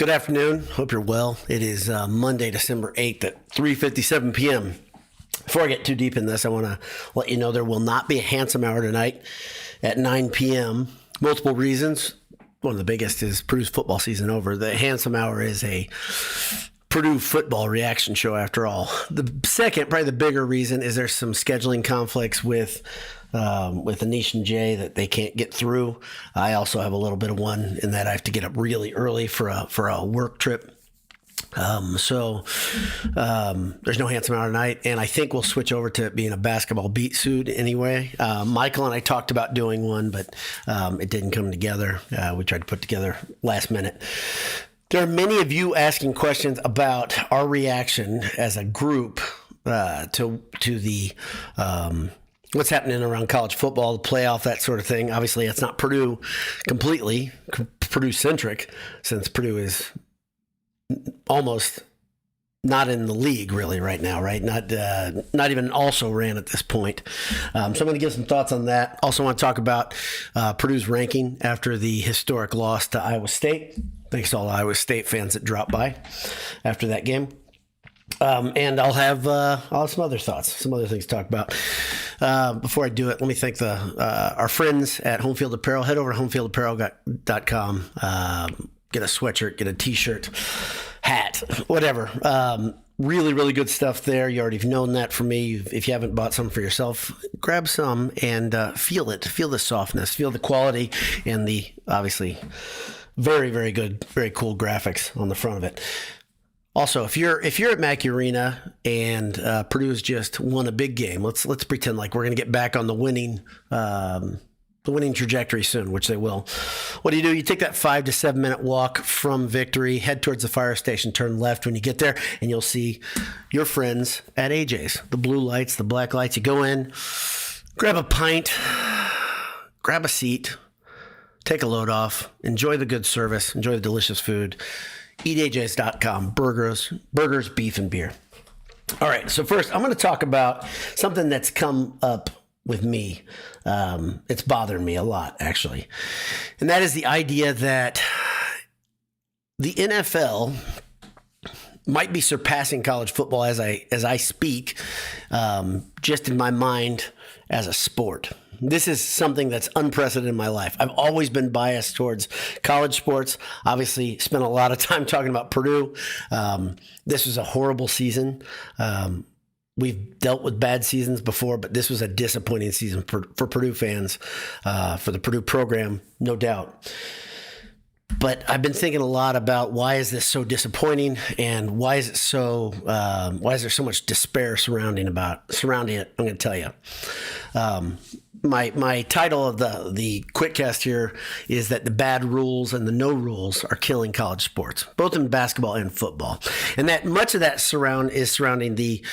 Good afternoon. Hope you're well. It is Monday, December 8th at 3:57 p.m. Before I get too deep in this, I want to let you know there will not be a handsome hour tonight at 9 p.m. Multiple reasons. One of the biggest is Purdue's football season over. The handsome hour is a Purdue football reaction show after all. The second, probably the bigger reason, is there's some scheduling conflicts with Anish and Jay that they can't get through. I also have a little bit of one in that I have to get up really early for a work trip. So there's no handsome hour tonight, and I think we'll switch over to it being a basketball beat suit anyway. Michael and I talked about doing one, but it didn't come together. We tried to put together last minute. There are many of you asking questions about our reaction as a group to the what's happening around college football, the playoff, that sort of thing. Obviously, it's not Purdue completely, Purdue-centric, since Purdue is almost not in the league really right now, right? Not even also ran at this point. So I'm going to give some thoughts on that. Also want to talk about Purdue's ranking after the historic loss to Iowa State. Thanks to all the Iowa State fans that dropped by after that game. And I'll have some other thoughts, some other things to talk about. Before I do it, let me thank our friends at Home Field Apparel. Head over to homefieldapparel.com. Get a sweatshirt, get a t-shirt, hat, whatever. Really, really good stuff there. You already have known that from me. If you haven't bought some for yourself, grab some and feel it. Feel the softness, feel the quality, and the obviously very, very good, very cool graphics on the front of it. Also, if you're at Mackey Arena and Purdue's just won a big game, let's pretend like we're going to get back on the winning trajectory soon, which they will. What do? You take that 5 to 7 minute walk from Victory, head towards the fire station, turn left when you get there, and you'll see your friends at AJ's. The blue lights, the black lights. You go in, grab a pint, grab a seat, take a load off, enjoy the good service, enjoy the delicious food. EatAJs.com, burgers, beef, and beer. All right, so first I'm going to talk about something that's come up with me. It's bothering me a lot, actually. And that is the idea that the NFL might be surpassing college football as I speak, just in my mind as a sport. This is something that's unprecedented in my life. I've always been biased towards college sports. Obviously, spent a lot of time talking about Purdue. This was a horrible season. We've dealt with bad seasons before, but this was a disappointing season for Purdue fans, for the Purdue program, no doubt. But I've been thinking a lot about why is this so disappointing, and why is there so much despair surrounding it? I'm going to tell you. My title of the quickcast here is that the bad rules and the no rules are killing college sports, both in basketball and football, and that much of that is surrounding the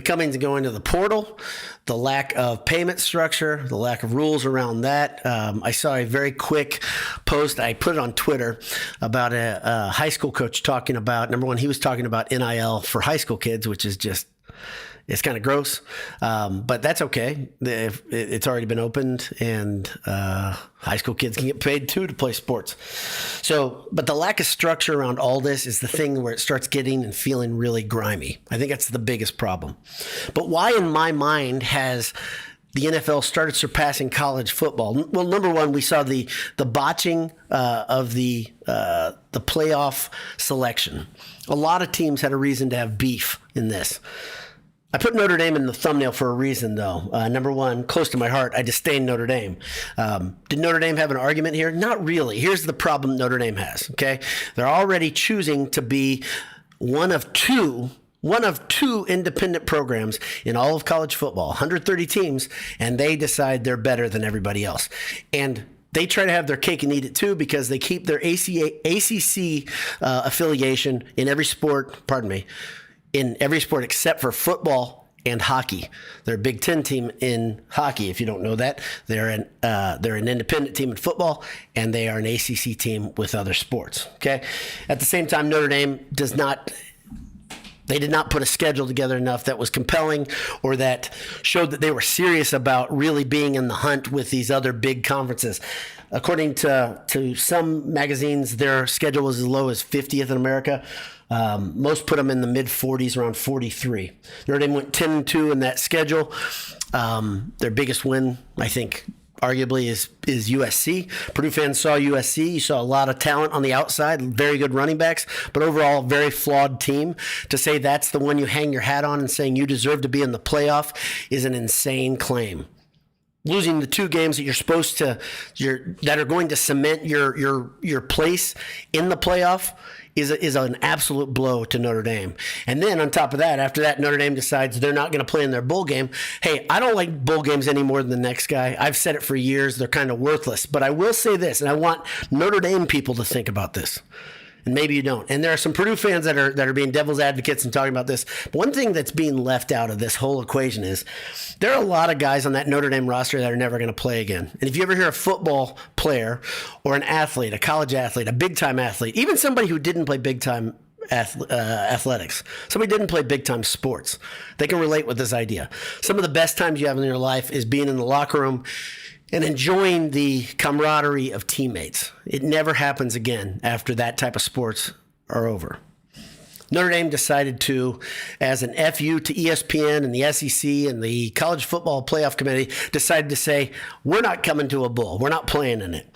coming and going to the portal, the lack of payment structure, the lack of rules around that. I saw a very quick post. I put it on Twitter about a high school coach talking about, number one, he was talking about NIL for high school kids, which is just, it's kind of gross, but that's okay. It's already been opened, and high school kids can get paid too to play sports. So, but the lack of structure around all this is the thing where it starts getting and feeling really grimy. I think that's the biggest problem. But why, in my mind, has the NFL started surpassing college football? Well, number one, we saw the botching of the playoff selection. A lot of teams had a reason to have beef in this. I put Notre Dame in the thumbnail for a reason, though. Number one, close to my heart, I disdain Notre Dame. Did Notre Dame have an argument here? Not really. Here's the problem Notre Dame has, okay? They're already choosing to be one of two independent programs in all of college football, 130 teams, and they decide they're better than everybody else. And they try to have their cake and eat it too, because they keep their ACC affiliation in every sport, in every sport except for football and hockey. They're a Big Ten team in hockey. If you don't know that, they're an independent team in football, and they are an ACC team with other sports. Okay. At the same time, Notre Dame does not They did not put a schedule together enough that was compelling or that showed that they were serious about really being in the hunt with these other big conferences. According to some magazines, their schedule was as low as 50th in America. Most put them in the mid-40s, around 43. Notre Dame went 10-2 in that schedule. Their biggest win, I think, arguably is USC. Purdue fans saw USC. You saw a lot of talent on the outside, very good running backs, but overall, very flawed team. To say that's the one you hang your hat on and saying you deserve to be in the playoff is an insane claim. Losing the 2 games that you're supposed to, that are going to cement your place in the playoff is an absolute blow to Notre Dame. And then on top of that, after that, Notre Dame decides they're not going to play in their bowl game. Hey, I don't like bowl games any more than the next guy. I've said it for years. They're kind of worthless. But I will say this, and I want Notre Dame people to think about this. And maybe you don't. And there are some Purdue fans that are being devil's advocates and talking about this. But one thing that's being left out of this whole equation is there are a lot of guys on that Notre Dame roster that are never going to play again. And if you ever hear a football player or an athlete, a college athlete, a big-time athlete, even somebody who didn't play big-time athletics, somebody didn't play big-time sports, they can relate with this idea. Some of the best times you have in your life is being in the locker room and enjoying the camaraderie of teammates. It never happens again after that type of sports are over. Notre Dame decided to, as an FU to ESPN and the SEC and the College Football Playoff Committee, decided to say, we're not coming to a bowl. We're not playing in it.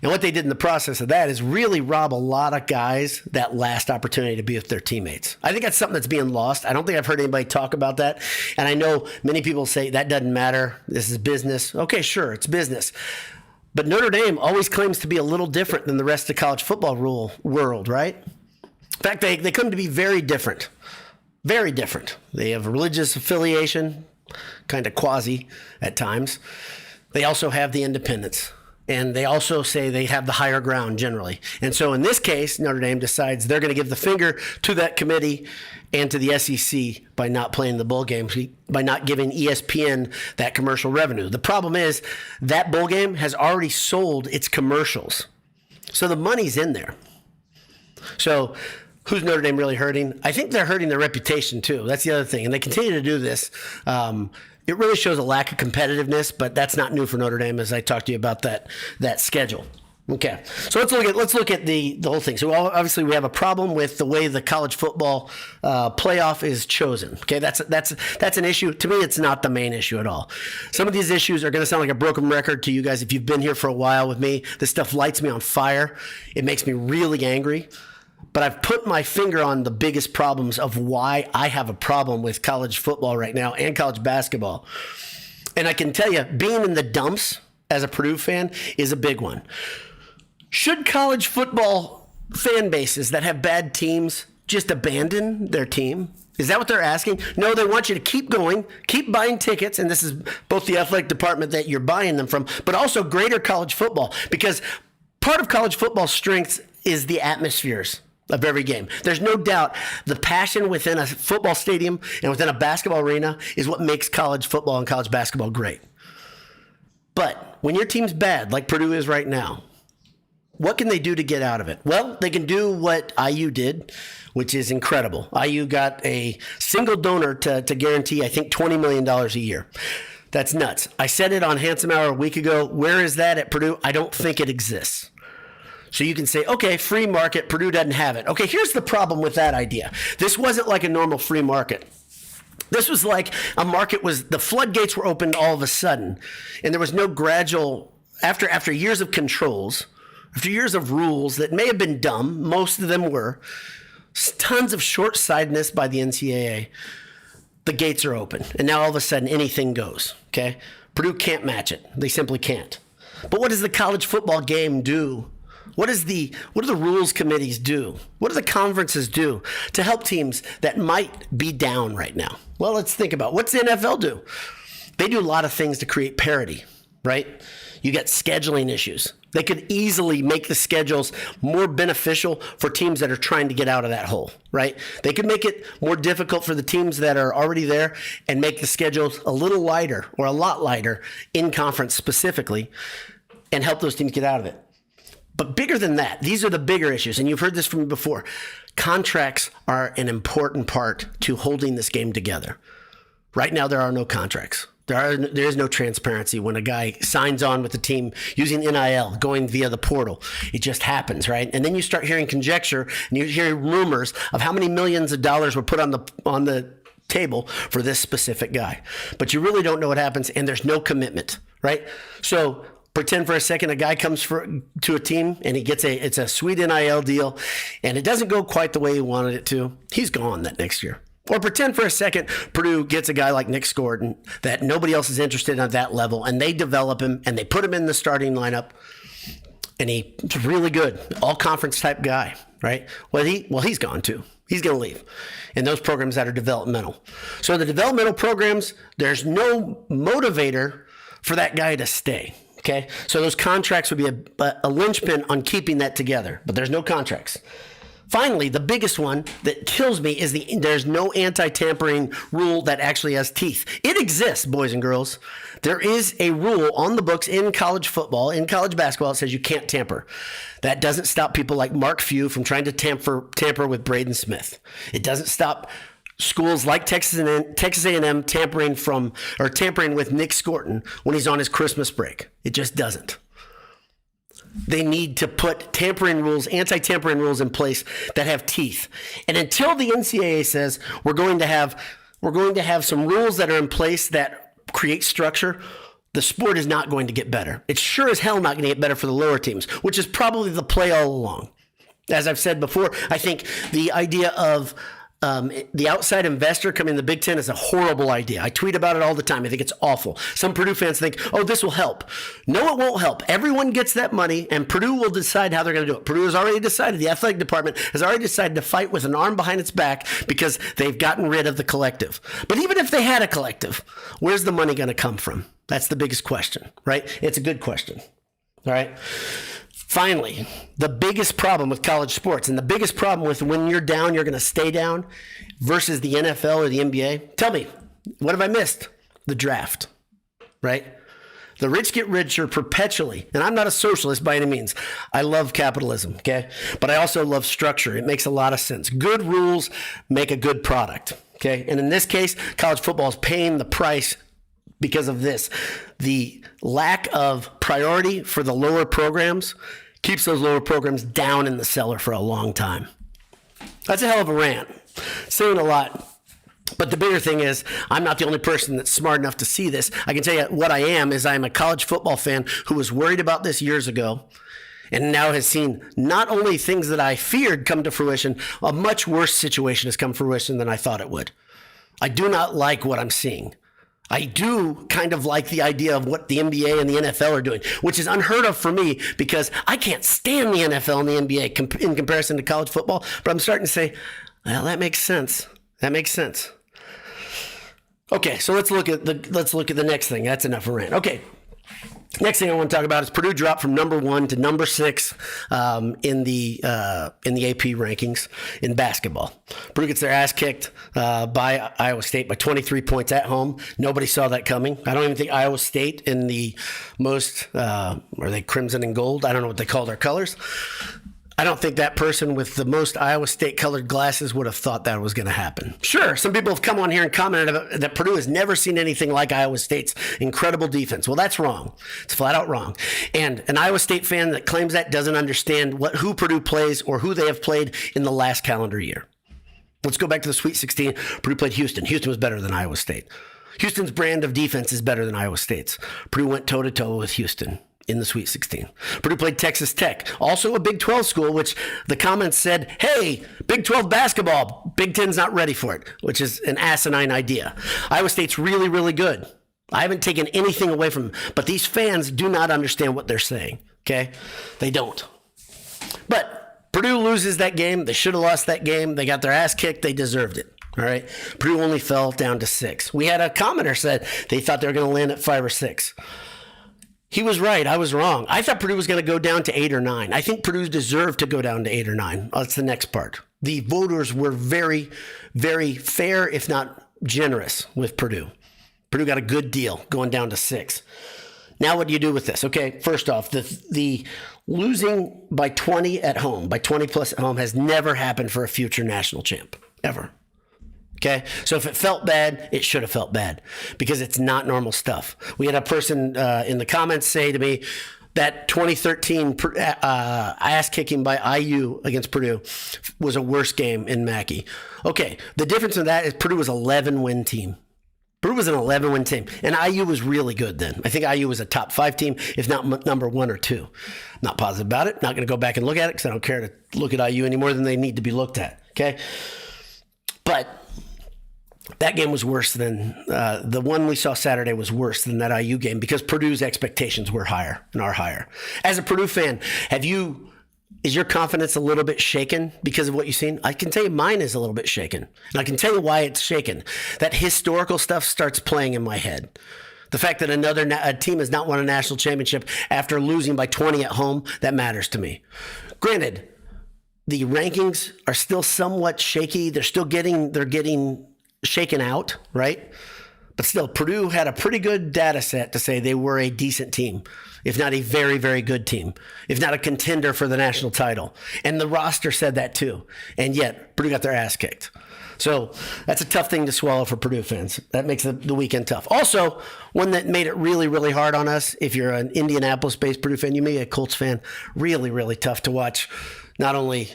And what they did in the process of that is really rob a lot of guys that last opportunity to be with their teammates. I think that's something that's being lost. I don't think I've heard anybody talk about that. And I know many people say that doesn't matter. This is business. Okay, sure, it's business. But Notre Dame always claims to be a little different than the rest of the college football world, right? In fact, they come to be very different. Very different. They have a religious affiliation, kind of quasi at times. They also have the independence. And they also say they have the higher ground generally. And so in this case, Notre Dame decides they're going to give the finger to that committee and to the SEC by not playing the bowl games, by not giving ESPN that commercial revenue. The problem is that bowl game has already sold its commercials. So the money's in there. So who's Notre Dame really hurting? I think they're hurting their reputation too. That's the other thing. And they continue to do this. It really shows a lack of competitiveness, but that's not new for Notre Dame, as I talked to you about that schedule. Okay, so let's look at the whole thing. So obviously we have a problem with the way the college football playoff is chosen. Okay, that's an issue. To me, it's not the main issue at all. Some of these issues are going to sound like a broken record to you guys. If you've been here for a while with me, this stuff lights me on fire. It makes me really angry. But I've put my finger on the biggest problems of why I have a problem with college football right now and college basketball. And I can tell you, being in the dumps as a Purdue fan is a big one. Should college football fan bases that have bad teams just abandon their team? Is that what they're asking? No, they want you to keep going, keep buying tickets, and this is both the athletic department that you're buying them from, but also greater college football, because part of college football's strength is the atmospheres of every game. There's no doubt the passion within a football stadium and within a basketball arena is what makes college football and college basketball great. But when your team's bad, like Purdue is right now, what can they do to get out of it? Well, they can do what IU did, which is incredible. IU got a single donor to guarantee, I think, $20 million a year. That's nuts. I said it on Handsome Hour a week ago. Where is that at Purdue? I don't think it exists. So you can say, okay, free market, Purdue doesn't have it. Okay, here's the problem with that idea. This wasn't like a normal free market. This was like a market the floodgates were opened all of a sudden, and there was no gradual, after years of controls, after years of rules that may have been dumb, most of them were, tons of short-sightedness by the NCAA, the gates are open, and now all of a sudden anything goes, okay? Purdue can't match it. They simply can't. But what does the college football game do? What do the rules committees do? What do the conferences do to help teams that might be down right now? Well, let's think about what's the NFL do? They do a lot of things to create parity, right? You get scheduling issues. They could easily make the schedules more beneficial for teams that are trying to get out of that hole, right? They could make it more difficult for the teams that are already there and make the schedules a little lighter or a lot lighter in conference specifically and help those teams get out of it. But bigger than that, these are the bigger issues. And you've heard this from me before. Contracts are an important part to holding this game together. Right now, there are no contracts. There is no transparency when a guy signs on with the team using NIL, going via the portal. It just happens, right? And then you start hearing conjecture and you hear rumors of how many millions of dollars were put on the table for this specific guy. But you really don't know what happens, and there's no commitment, right? So pretend for a second a guy comes to a team and he gets it's a sweet NIL deal, and it doesn't go quite the way he wanted it to. He's gone that next year. Or pretend for a second Purdue gets a guy like Nick Gordon that nobody else is interested in at that level, and they develop him and they put him in the starting lineup, and he's really good, all conference type guy, right? Well, he's gone too. He's going to leave. And those programs that are developmental. So the developmental programs, there's no motivator for that guy to stay. Okay, so those contracts would be a linchpin on keeping that together, but there's no contracts. Finally, the biggest one that kills me is there's no anti-tampering rule that actually has teeth. It exists, boys and girls. There is a rule on the books in college football, in college basketball, that says you can't tamper. That doesn't stop people like Mark Few from trying to tamper with Braden Smith. It doesn't stop schools like Texas A&M tampering with Nick Scorton when he's on his Christmas break. It just doesn't. They need to put anti-tampering rules in place that have teeth. And until the NCAA says we're going to have some rules that are in place that create structure, the sport is not going to get better. It's sure as hell not going to get better for the lower teams, which is probably the play all along. As I've said before, I think the idea of the outside investor coming in the Big Ten is a horrible idea. I tweet about it all the time. I think it's awful. Some Purdue fans think, oh, this will help. No, it won't help. Everyone gets that money, and Purdue will decide how they're going to do it. Purdue has already decided, the athletic department has already decided to fight with an arm behind its back because they've gotten rid of the collective. But even if they had a collective, where's the money going to come from? That's the biggest question, right? It's a good question, all right? Finally, the biggest problem with college sports and the biggest problem with when you're down, you're going to stay down versus the NFL or the NBA. Tell me, what have I missed? The draft, right? The rich get richer perpetually. And I'm not a socialist by any means. I love capitalism, okay? But I also love structure. It makes a lot of sense. Good rules make a good product, okay? And in this case, college football is paying the price because of this. The lack of priority for the lower programs keeps those lower programs down in the cellar for a long time. That's a hell of a rant. Saying a lot. But the bigger thing is, I'm not the only person that's smart enough to see this. I can tell you what I am is I'm a college football fan who was worried about this years ago and now has seen not only things that I feared come to fruition, a much worse situation has come to fruition than I thought it would. I do not like what I'm seeing. I do kind of like the idea of what the NBA and the NFL are doing, which is unheard of for me because I can't stand the NFL and the NBA in comparison to college football. But I'm starting to say, well, that makes sense. That makes sense. Okay, so let's look at the next thing. That's enough of a rant. Okay. Next thing I want to talk about is Purdue dropped from number 1 to number 6 in the AP rankings in basketball. Purdue gets their ass kicked by Iowa State by 23 points at home. Nobody saw that coming. I don't even think Iowa State in the most, are they crimson and gold? I don't know what they call their colors. I don't think that person with the most Iowa State colored glasses would have thought that was going to happen. Sure, some people have come on here and commented that Purdue has never seen anything like Iowa State's incredible defense. Well, that's wrong. It's flat out wrong. And an Iowa State fan that claims that doesn't understand who Purdue plays or who they have played in the last calendar year. Let's go back to the Sweet 16. Purdue played Houston. Houston was better than Iowa State. Houston's brand of defense is better than Iowa State's. Purdue went toe-to-toe with Houston in the Sweet 16. Purdue played Texas Tech, also a Big 12 school, which the comments said, hey, Big 12 basketball, Big 10's not ready for it, which is an asinine idea. Iowa State's really, really good. I haven't taken anything away from them, but these fans do not understand what they're saying, okay? They don't. But Purdue loses that game. They should have lost that game. They got their ass kicked. They deserved it. All right. Purdue only fell down to 6. We had a commenter said they thought they were going to land at 5 or 6. He was right. I was wrong. I thought Purdue was going to go down to 8 or 9. I think Purdue deserved to go down to 8 or 9. That's the next part. The voters were very, very fair, if not generous, with Purdue. Purdue got a good deal going down to 6. Now, what do you do with this? Okay, first off, the losing by 20 at home, by 20 plus at home, has never happened for a future national champ, ever. Okay, so if it felt bad, it should have felt bad because it's not normal stuff. We had a person in the comments say to me that 2013 ass kicking by IU against Purdue was a worse game in Mackey. Okay, the difference in that is Purdue was an 11-win team. Purdue was an 11-win team, and IU was really good then. I think IU was a top 5 team, if not number 1 or 2. Not positive about it. Not going to go back and look at it because I don't care to look at IU any more than they need to be looked at. Okay, but that game was worse than the one we saw Saturday was worse than that IU game because Purdue's expectations were higher and are higher. As a Purdue fan, is your confidence a little bit shaken because of what you've seen? I can tell you mine is a little bit shaken. And I can tell you why it's shaken. That historical stuff starts playing in my head. The fact that a team has not won a national championship after losing by 20 at home, that matters to me. Granted, the rankings are still somewhat shaky. They're getting shaken out, right? But still, Purdue had a pretty good data set to say they were a decent team, if not a very, very good team, if not a contender for the national title. And the roster said that too. And yet, Purdue got their ass kicked. So that's a tough thing to swallow for Purdue fans. That makes the weekend tough. Also, one that made it really, really hard on us, if you're an Indianapolis-based Purdue fan, you may be a Colts fan, really, really tough to watch. Not only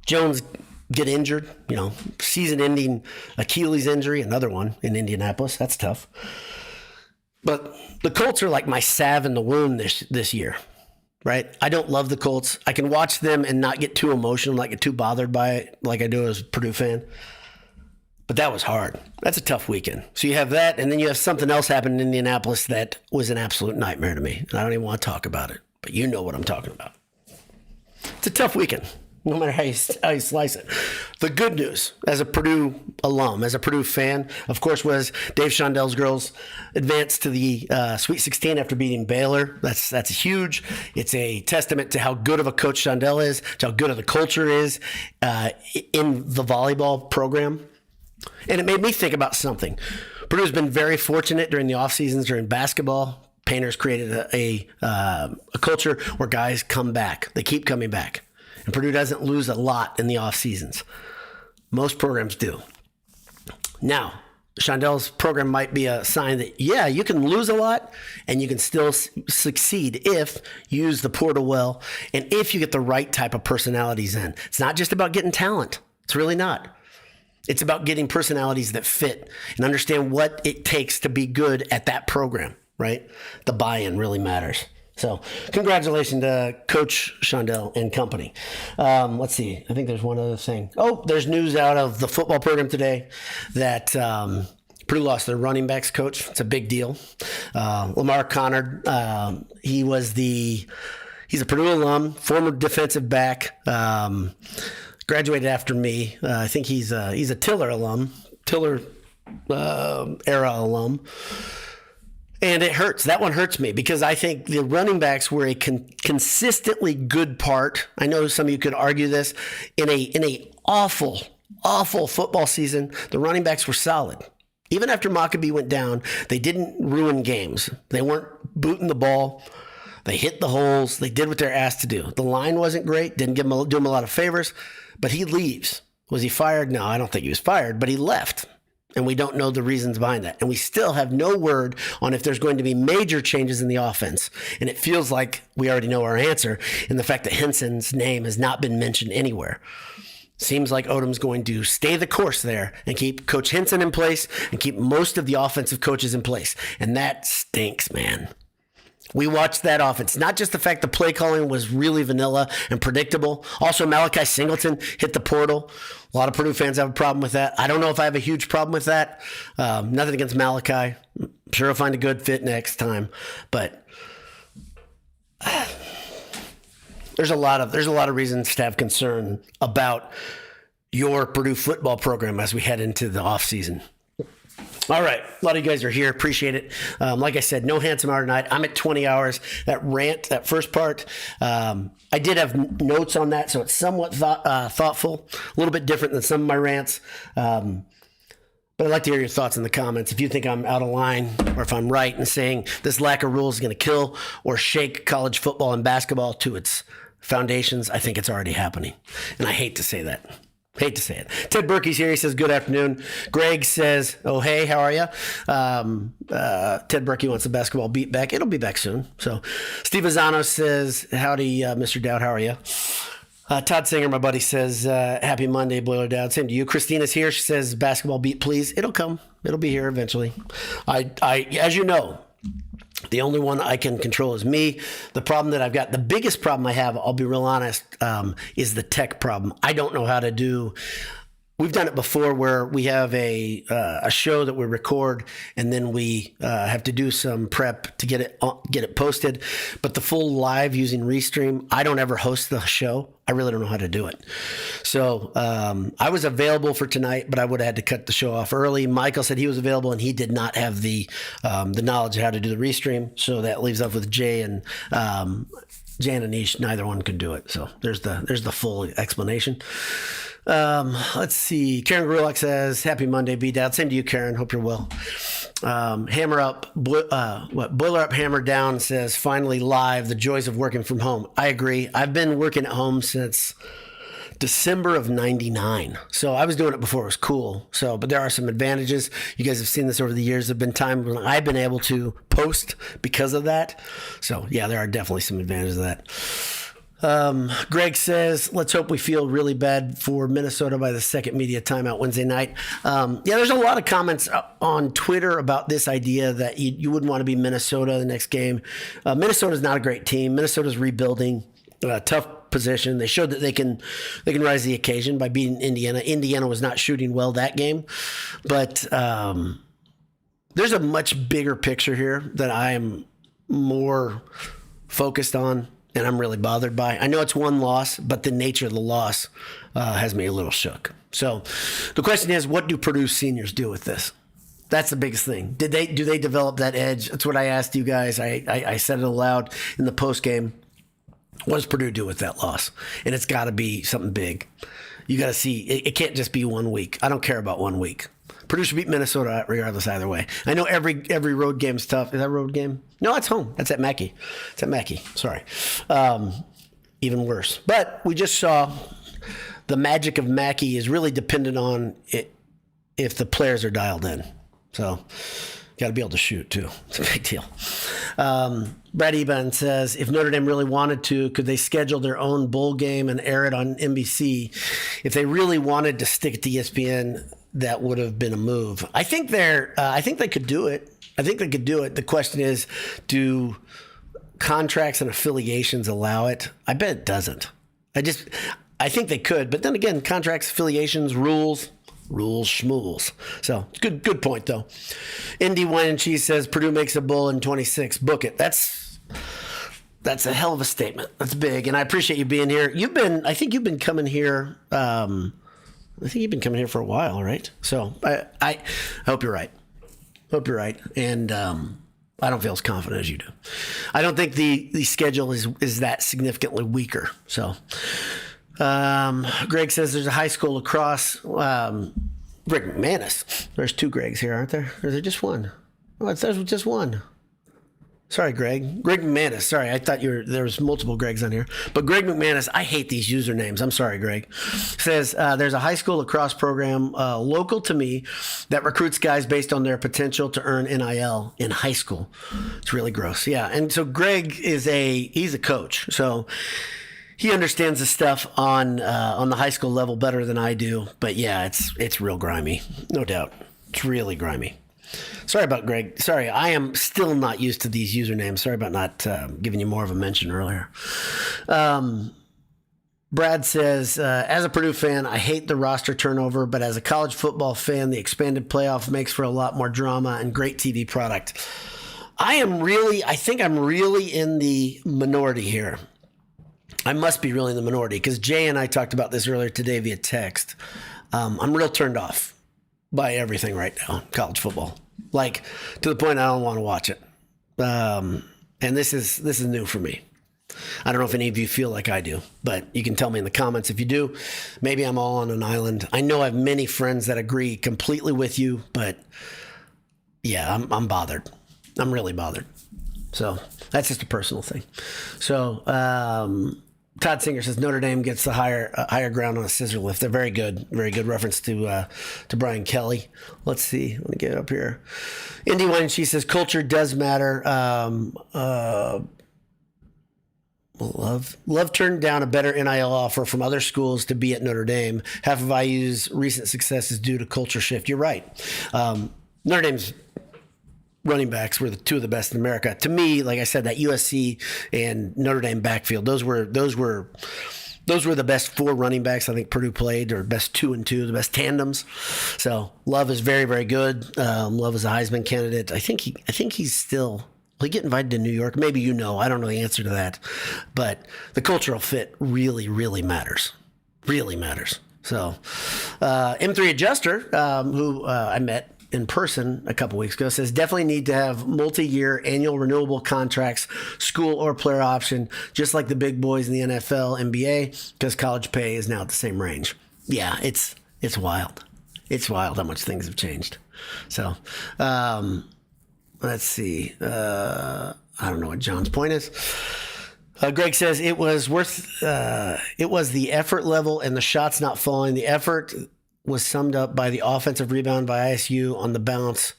Jones get injured, season-ending Achilles injury, another one in Indianapolis. That's tough. But the Colts are like my salve in the wound this year, right? I don't love the Colts. I can watch them and not get too emotional, not get too bothered by it like I do as a Purdue fan. But that was hard. That's a tough weekend. So you have that, and then you have something else happen in Indianapolis that was an absolute nightmare to me. And I don't even want to talk about it, but you know what I'm talking about. It's a tough weekend, no matter how you slice it. The good news, as a Purdue alum, as a Purdue fan, of course, was Dave Shondel's girls advanced to the Sweet 16 after beating Baylor. That's huge. It's a testament to how good of a coach Shondel is, to how good of the culture is in the volleyball program. And it made me think about something. Purdue's been very fortunate during the off seasons during basketball. Painter's created a culture where guys come back. They keep coming back. And Purdue doesn't lose a lot in the off seasons. Most programs do. Now, Shondel's program might be a sign that, yeah, you can lose a lot and you can still succeed if you use the portal well and if you get the right type of personalities in. It's not just about getting talent. It's really not. It's about getting personalities that fit and understand what it takes to be good at that program, right? The buy-in really matters. So congratulations to Coach Shondel and company. Let's see. I think there's one other thing. Oh, there's news out of the football program today that Purdue lost their running backs coach. It's a big deal. Lamar Connard, he's a Purdue alum, former defensive back, graduated after me. I think he's a Tiller alum, Tiller era alum. And it hurts. That one hurts me because I think the running backs were a consistently good part. I know some of you could argue this. In a awful football season, the running backs were solid. Even after Maccabee went down, they didn't ruin games. They weren't booting the ball. They hit the holes. They did what they're asked to do. The line wasn't great. Didn't do him a lot of favors. But he leaves. Was he fired? No, I don't think he was fired, but he left. And we don't know the reasons behind that. And we still have no word on if there's going to be major changes in the offense. And it feels like we already know our answer in the fact that Henson's name has not been mentioned anywhere. Seems like Odom's going to stay the course there and keep Coach Henson in place and keep most of the offensive coaches in place. And that stinks, man. We watched that offense. Not just the fact the play calling was really vanilla and predictable. Also, Malachi Singleton hit the portal. A lot of Purdue fans have a problem with that. I don't know if I have a huge problem with that. Nothing against Malachi. I'm sure I'll find a good fit next time. But there's a lot of reasons to have concern about your Purdue football program as we head into the offseason. All right. A lot of you guys are here. Appreciate it. Like I said, no handsome hour tonight. I'm at 20 hours. That rant, that first part, I did have notes on that, so it's somewhat thoughtful, a little bit different than some of my rants. But But I'd like to hear your thoughts in the comments. If you think I'm out of line or if I'm right in saying this lack of rules is going to kill or shake college football and basketball to its foundations, I think it's already happening. And I hate to say that. Hate to say it. Ted Berkey's here. He says, good afternoon. Greg says, oh, hey, how are you? Ted Berkey wants the basketball beat back. It'll be back soon. So Steve Azzano says, howdy, Mr. Dowd. How are you? Todd Singer, my buddy, says, happy Monday, Boiler Dowd. Same to you. Christina's here. She says, basketball beat, please. It'll come. It'll be here eventually. As you know, the only one I can control is me. The problem that I've got, the biggest problem I have, I'll be real honest, is the tech problem. I don't know how to do. We've done it before where we have a show that we record and then we have to do some prep to get it posted. But the full live using Restream, I don't ever host the show. I really don't know how to do it. So I was available for tonight, but I would have had to cut the show off early. Michael said he was available and he did not have the knowledge of how to do the Restream. So that leaves us with Jay and Jan and Nish. Neither one could do it. So there's the full explanation. Let's see. Karen Grulock says, happy Monday, B-Dad. Same to you, Karen. Hope you're well. Hammer Up, Boiler Up, Hammer Down says, finally live, the joys of working from home. I agree. I've been working at home since December of 99. So I was doing it before it was cool. So, but there are some advantages. You guys have seen this over the years. There have been times when I've been able to post because of that. So yeah, there are definitely some advantages of that. Greg says, let's hope we feel really bad for Minnesota by the second media timeout Wednesday night. Yeah, there's a lot of comments on Twitter about this idea that you wouldn't want to be Minnesota the next game. Minnesota's not a great team. Minnesota's rebuilding, tough position. They showed that they can rise to the occasion by beating Indiana. Indiana was not shooting well that game, but there's a much bigger picture here that I am more focused on. And I'm really bothered by. I know it's one loss, but the nature of the loss has me a little shook. So the question is, what do Purdue seniors do with this? That's the biggest thing. Do they develop that edge? That's what I asked you guys. I said it aloud in the post game. What does Purdue do with that loss? And it's got to be something big. You got to see. It can't just be 1 week. I don't care about 1 week. Purdue should beat Minnesota regardless either way. I know every road game's tough. Is that a road game? No, it's home. That's at Mackey. It's at Mackey. Sorry. Even worse. But we just saw the magic of Mackey is really dependent on it if the players are dialed in. So got to be able to shoot too. It's a big deal. Brad Eban says, if Notre Dame really wanted to, could they schedule their own bowl game and air it on NBC? If they really wanted to stick it to ESPN, that would have been a move. I think they could do it. The question is, do contracts and affiliations allow it? I bet it doesn't. I think they could, but then again, contracts, affiliations, rules, schmools. So good point though. Indy Wine and Cheese says Purdue makes a bowl in 26. Book it. That's a hell of a statement. That's big, and I appreciate you being here. I think you've been coming here. I think you've been coming here for a while, right? So I hope you're right. And I don't feel as confident as you do. I don't think the schedule is that significantly weaker. So Greg says there's a high school lacrosse. Greg McManus. There's 2 Gregs here, aren't there? Or is there just one? Oh, there's just one. Sorry, Greg. Greg McManus. Sorry, I thought there was multiple Gregs on here. But Greg McManus, I hate these usernames. I'm sorry, Greg. Says there's a high school lacrosse program local to me that recruits guys based on their potential to earn NIL in high school. It's really gross. Yeah, and so Greg he's a coach. So he understands the stuff on the high school level better than I do. But yeah, it's real grimy, no doubt. It's really grimy. Sorry about Greg. Sorry, I am still not used to these usernames. Sorry about not giving you more of a mention earlier. Brad says, as a Purdue fan, I hate the roster turnover, but as a college football fan, the expanded playoff makes for a lot more drama and great TV product. I think I'm really in the minority here. I must be really in the minority because Jay and I talked about this earlier today via text. I'm real turned off by everything right now in college football, like to the point I don't want to watch it. And this is new for me. I don't know if any of you feel like I do, but you can tell me in the comments if you do. Maybe I'm all on an island. I know I have many friends that agree completely with you, but yeah, I'm bothered. I'm really bothered. So that's just a personal thing. So Todd Singer says Notre Dame gets the higher ground on a scissor lift. They're very good reference to Brian Kelly. Let's see. Let me get it up here. Indy Wine, she says culture does matter. Love turned down a better NIL offer from other schools to be at Notre Dame. Half of IU's recent success is due to culture shift. You're right. Notre Dame's running backs were two of the best in America. To me, like I said, that USC and Notre Dame backfield, those were the best 4 running backs I think Purdue played, or best 2 and 2, the best tandems. So Love is very, very good. Love is a Heisman candidate. I think he's still. Will he get invited to New York? Maybe you know. I don't know the answer to that. But the cultural fit really, really matters. Really matters. So M3 Adjuster, who I met in person a couple weeks ago, says definitely need to have multi-year annual renewable contracts, school or player option, just like the big boys in the NFL, NBA, because college pay is now at the same range. Yeah, it's wild. It's wild how much things have changed. So, let's see. I don't know what John's point is. Greg says it was the effort level and the shots not falling. The effort was summed up by the offensive rebound by ISU on the bounce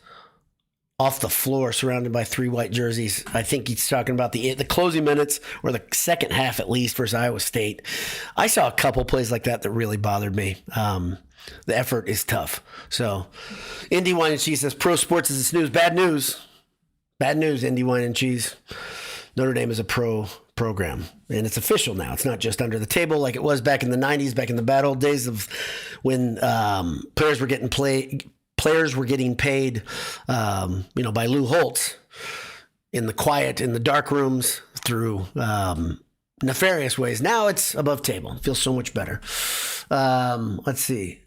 off the floor, surrounded by 3 white jerseys. I think he's talking about the closing minutes, or the second half at least, versus Iowa State. I saw a couple plays like that really bothered me. The effort is tough. So, Indy Wine and Cheese says pro sports is a snooze. Bad news. Bad news, Indy Wine and Cheese. Notre Dame is a pro program, and it's official now. It's not just under the table like it was back in the 90s, back in the bad old days of when players were getting paid, by Lou Holtz in the dark rooms through nefarious ways. Now it's above table. It feels so much better. Let's see.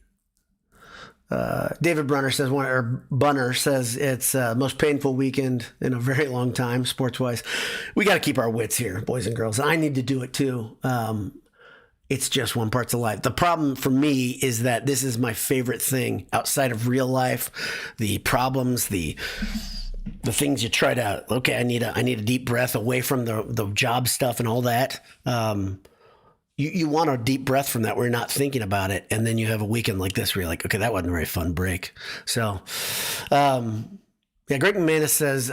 David Bunner says it's most painful weekend in a very long time, sports-wise. We got to keep our wits here, boys and girls. I need to do it too. It's just one part of life. The problem for me is that this is my favorite thing outside of real life. The problems, the things you try to. Okay, I need a deep breath away from the job stuff and all that. You want a deep breath from that where you're not thinking about it. And then you have a weekend like this where you're like, okay, that wasn't a very fun break. So, Greg McManus says,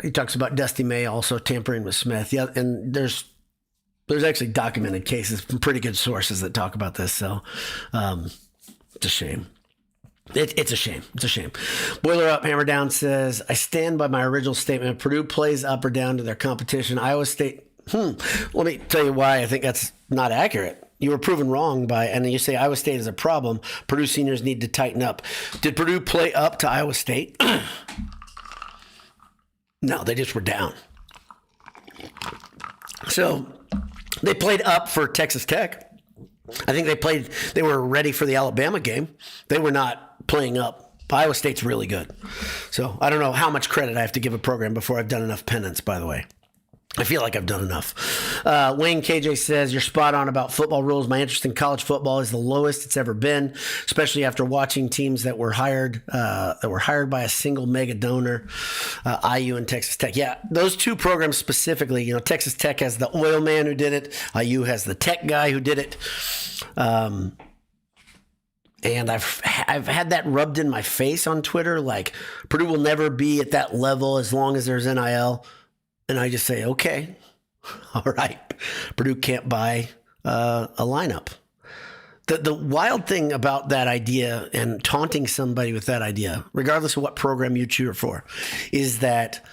he talks about Dusty May also tampering with Smith. Yeah. And there's actually documented cases from pretty good sources that talk about this. So, it's a shame. It's a shame. It's a shame. Boiler Up, Hammer Down says, I stand by my original statement. If Purdue plays up or down to their competition, Iowa State. Let me tell you why I think that's not accurate. You were proven wrong and then you say Iowa State is a problem. Purdue seniors need to tighten up. Did Purdue play up to Iowa State? No, they just were down. So they played up for Texas Tech. I think they were ready for the Alabama game. They were not playing up. Iowa State's really good. So I don't know how much credit I have to give a program before I've done enough penance, by the way. I feel like I've done enough. Wayne KJ says, you're spot on about football rules. My interest in college football is the lowest it's ever been, especially after watching teams that were hired by a single mega donor, IU and Texas Tech. Yeah, those two programs specifically, Texas Tech has the oil man who did it. IU has the tech guy who did it. And I've had that rubbed in my face on Twitter, like Purdue will never be at that level as long as there's NIL. And I just say, okay, all right. Purdue can't buy a lineup. The wild thing about that idea and taunting somebody with that idea, regardless of what program you cheer for, is that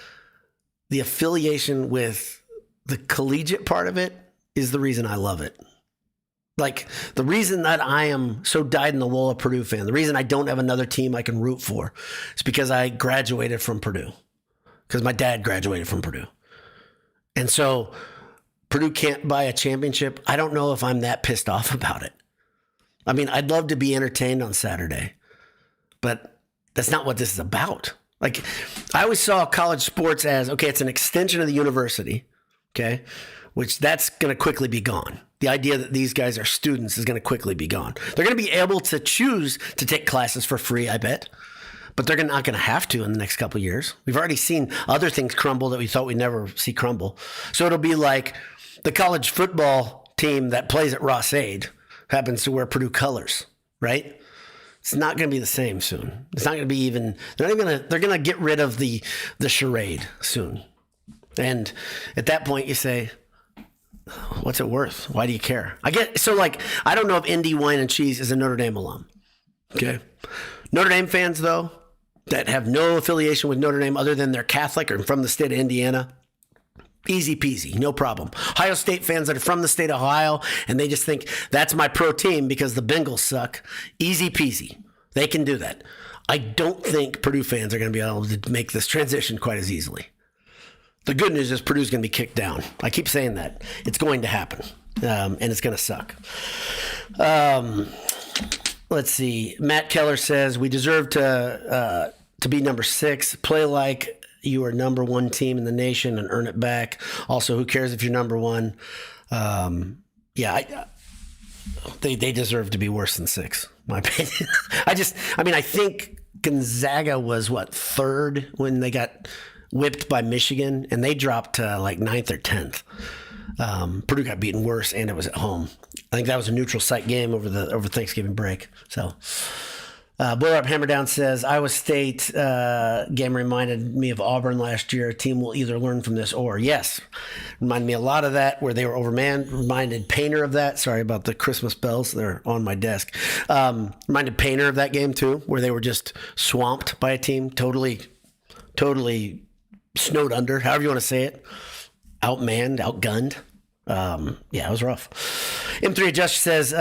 the affiliation with the collegiate part of it is the reason I love it. Like the reason that I am so dyed-in-the-wool a Purdue fan, the reason I don't have another team I can root for is because I graduated from Purdue, because my dad graduated from Purdue. And so Purdue can't buy a championship. I don't know if I'm that pissed off about it. I mean, I'd love to be entertained on Saturday, but that's not what this is about. Like, I always saw college sports as, okay, it's an extension of the university. okay? Which that's going to quickly be gone. The idea that these guys are students is going to quickly be gone. They're going to be able to choose to take classes for free, I bet. But they're not going to have to in the next couple of years. We've already seen other things crumble that we thought we'd never see crumble. So it'll be like the college football team that plays at Ross-Ade happens to wear Purdue colors, right? It's not going to be the same soon. It's not going to be even. They're going to get rid of the charade soon. And at that point, you say, what's it worth? Why do you care? I don't know if Indy Wine and Cheese is a Notre Dame alum. Okay, Notre Dame fans though, that have no affiliation with Notre Dame other than they're Catholic or from the state of Indiana, easy peasy, no problem. Ohio State fans that are from the state of Ohio and they just think that's my pro team because the Bengals suck, easy peasy. They can do that. I don't think Purdue fans are going to be able to make this transition quite as easily. The good news is Purdue's going to be kicked down. I keep saying that. It's going to happen, and it's going to suck. Let's see. Matt Keller says, we deserve to be number 6. Play like you are number 1 team in the nation and earn it back. Also, who cares if you're number 1? They deserve to be worse than 6, my opinion. I think Gonzaga was, 3rd when they got whipped by Michigan, and they dropped to 9th or 10th. Purdue got beaten worse, and it was at home. I think that was a neutral site game over Thanksgiving break. So, Blow Up Hammerdown says, Iowa State game reminded me of Auburn last year. A team will either learn from this or, yes. Reminded me a lot of that, where they were overmanned. Reminded Painter of that. Sorry about the Christmas bells. They're on my desk. Reminded Painter of that game, too, where they were just swamped by a team. Totally snowed under, however you want to say it. Outmanned, outgunned. It was rough. M3 Adjuster says,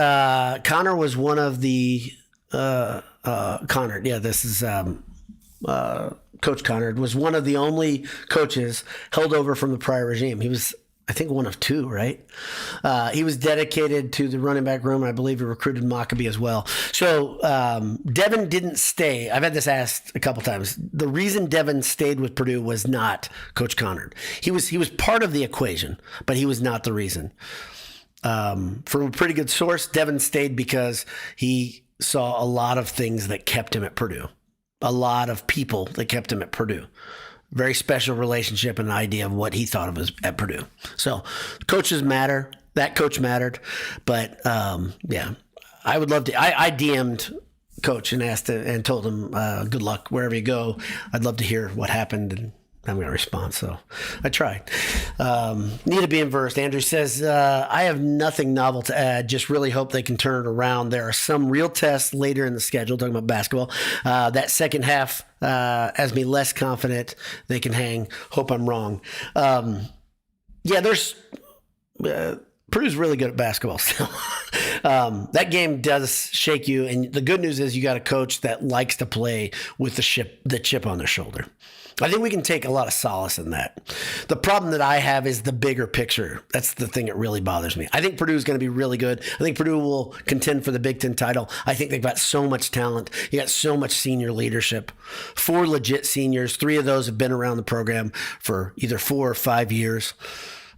Connor was one of the Connor. Yeah, this is Coach Connor was one of the only coaches held over from the prior regime. He was, I think, one of 2, right? He was dedicated to the running back room. I believe he recruited Maccabee as well. So Devin didn't stay. I've had this asked a couple times. The reason Devin stayed with Purdue was not Coach Connor. He was part of the equation, but he was not the reason. From a pretty good source, Devin stayed because he saw a lot of things that kept him at Purdue. A lot of people that kept him at Purdue. Very special relationship and an idea of what he thought of at Purdue. So coaches matter. That coach mattered. But I would love to. I DM'd Coach and asked and told him good luck wherever you go. I'd love to hear what happened, and I'm going to respond. So I tried. Need to be inversed. Andrew says, I have nothing novel to add. Just really hope they can turn it around. There are some real tests later in the schedule, talking about basketball. That second half has me less confident they can hang. Hope I'm wrong. There's Purdue's really good at basketball still. That game does shake you. And the good news is you got a coach that likes to play with the chip on their shoulder. I think we can take a lot of solace in that. The problem that I have is the bigger picture. That's the thing that really bothers me. I think Purdue is going to be really good. I think Purdue will contend for the Big Ten title. I think they've got so much talent. You got so much senior leadership. 4 legit seniors. 3 of those have been around the program for either 4 or 5 years.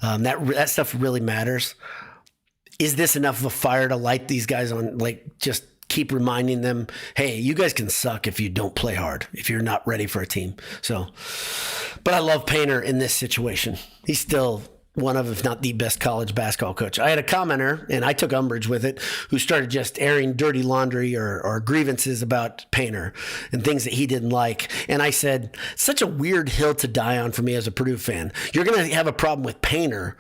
That stuff really matters. Is this enough of a fire to light these guys on? Just keep reminding them, hey, you guys can suck if you don't play hard, if you're not ready for a team. So, but I love Painter in this situation. He's still one of, if not the best college basketball coach. I had a commenter, and I took umbrage with it, who started just airing dirty laundry or grievances about Painter and things that he didn't like. And I said, such a weird hill to die on for me as a Purdue fan. You're going to have a problem with Painter.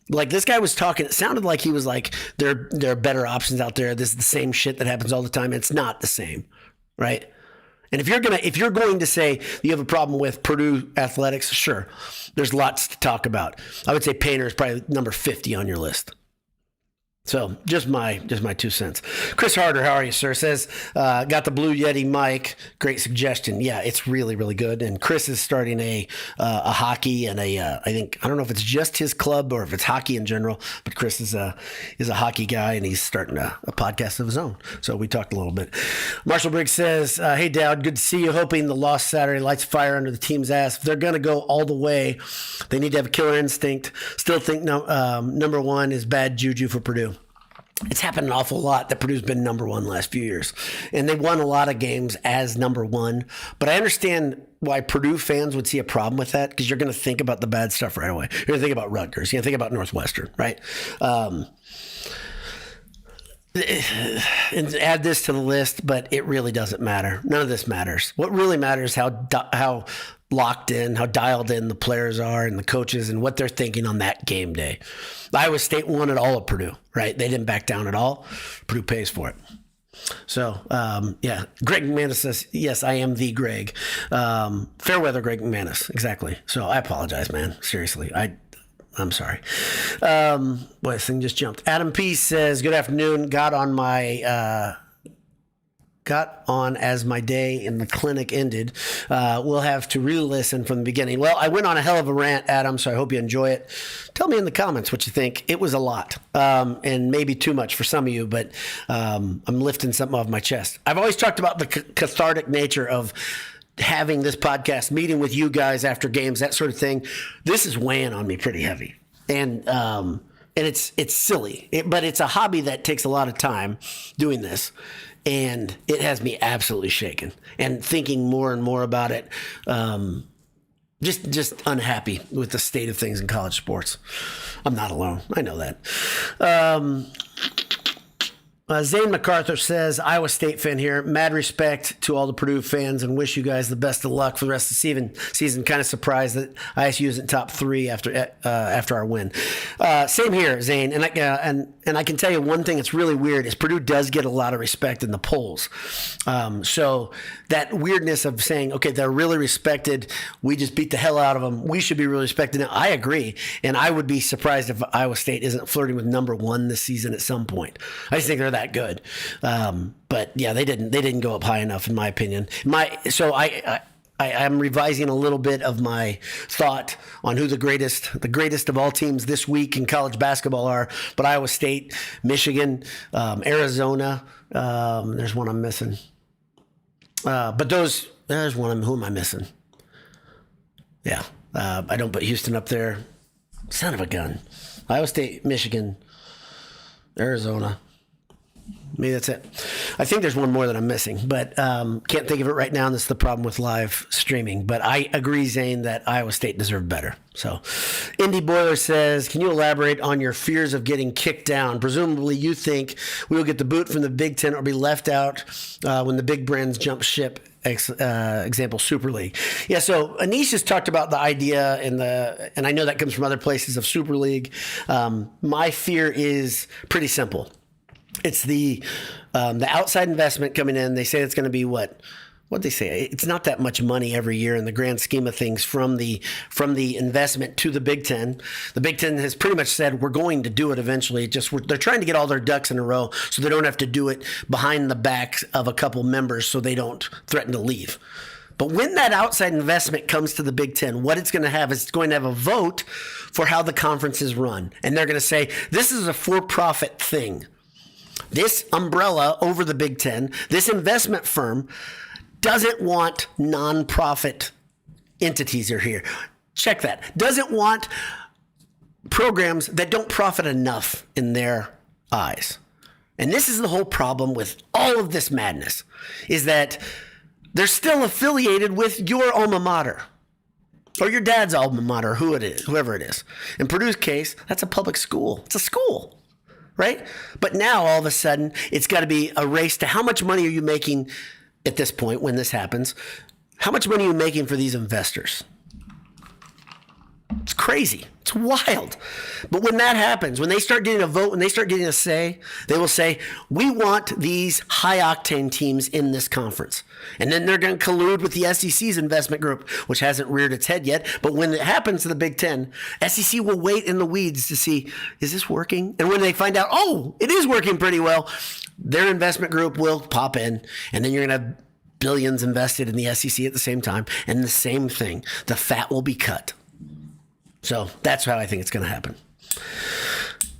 This guy was talking, it sounded like he was like, there are better options out there. This is the same shit that happens all the time. It's not the same, right? And if you're going to say you have a problem with Purdue athletics, sure, there's lots to talk about. I would say Painter is probably number 50 on your list. So just my 2 cents. Chris Harder, how are you, sir? Says, got the Blue Yeti mic. Great suggestion. Yeah, it's really, really good. And Chris is starting a hockey and I don't know if it's just his club or if it's hockey in general, but Chris is a hockey guy and he's starting a podcast of his own. So we talked a little bit. Marshall Briggs says, hey, Dowd, good to see you. Hoping the loss Saturday lights fire under the team's ass. If they're going to go all the way, they need to have a killer instinct. Still think number one is bad juju for Purdue. It's happened an awful lot that Purdue's been number one the last few years. And they won a lot of games as number one. But I understand why Purdue fans would see a problem with that because you're going to think about the bad stuff right away. You're going to think about Rutgers. You're going to think about Northwestern, right? And add this to the list, but it really doesn't matter. None of this matters. What really matters is how locked in, how dialed in the players are and the coaches and what they're thinking on that game day. Iowa State won it all at Purdue, right? They didn't back down at all. Purdue pays for it. So, Greg McManus says, yes, I am the Greg. Fairweather Greg McManus, exactly. So I apologize, man. Seriously, I'm sorry. This thing just jumped. Adam P says, good afternoon. Got on as my day in the clinic ended. We'll have to re-listen from the beginning. Well, I went on a hell of a rant, Adam, so I hope you enjoy it. Tell me in the comments what you think. It was a lot, and maybe too much for some of you, but I'm lifting something off my chest. I've always talked about the cathartic nature of having this podcast, meeting with you guys after games, that sort of thing. This is weighing on me pretty heavy. And it's silly, but it's a hobby that takes a lot of time doing this. And it has me absolutely shaken and thinking more and more about it. Just unhappy with the state of things in college sports. I'm not alone. I know that. Zane MacArthur says, Iowa State fan here. Mad respect to all the Purdue fans and wish you guys the best of luck for the rest of the season. Kind of surprised that ISU isn't top three after our win. Same here, Zane. And I can tell you one thing that's really weird is Purdue does get a lot of respect in the polls. So that weirdness of saying, okay, they're really respected. We just beat the hell out of them. We should be really respected. Now, I agree. And I would be surprised if Iowa State isn't flirting with number one this season at some point. I just think they're that good. But yeah, they didn't go up high enough in my opinion. I'm revising a little bit of my thought on who the greatest of all teams this week in college basketball are. But Iowa State, Michigan, Arizona. There's one I'm missing. But there's one. Who am I missing? Yeah, I don't put Houston up there. Son of a gun. Iowa State, Michigan, Arizona. Maybe that's it. I think there's one more that I'm missing, but can't think of it right now. And that's the problem with live streaming. But I agree, Zane, that Iowa State deserved better. So, Indy Boiler says, can you elaborate on your fears of getting kicked down? Presumably, you think we will get the boot from the Big Ten or be left out when the big brands jump ship. Example, Super League. Yeah, so Anish has talked about the idea and I know that comes from other places of Super League. My fear is pretty simple. It's the outside investment coming in. They say it's going to be what they say. It's not that much money every year in the grand scheme of things from the investment to the Big Ten. The Big Ten has pretty much said we're going to do it eventually. They're trying to get all their ducks in a row so they don't have to do it behind the backs of a couple members so they don't threaten to leave. But when that outside investment comes to the Big Ten, what it's going to have is it's going to have a vote for how the conference is run. And they're going to say, this is a for-profit thing. This umbrella over the Big Ten, this investment firm doesn't want nonprofit entities are here. Check that. Doesn't want programs that don't profit enough in their eyes. And this is the whole problem with all of this madness, is that they're still affiliated with your alma mater or your dad's alma mater, whoever it is. In Purdue's case, that's a public school. It's a school. Right? But now all of a sudden it's got to be a race to how much money are you making at this point when this happens? How much money are you making for these investors? It's crazy. It's wild. But when that happens, when they start getting a vote, when they start getting a say, they will say, we want these high-octane teams in this conference. And then they're going to collude with the SEC's investment group, which hasn't reared its head yet. But when it happens to the Big Ten, SEC will wait in the weeds to see, is this working? And when they find out, oh, it is working pretty well, their investment group will pop in, and then you're going to have billions invested in the SEC at the same time. And the same thing, the fat will be cut. So that's how I think it's going to happen.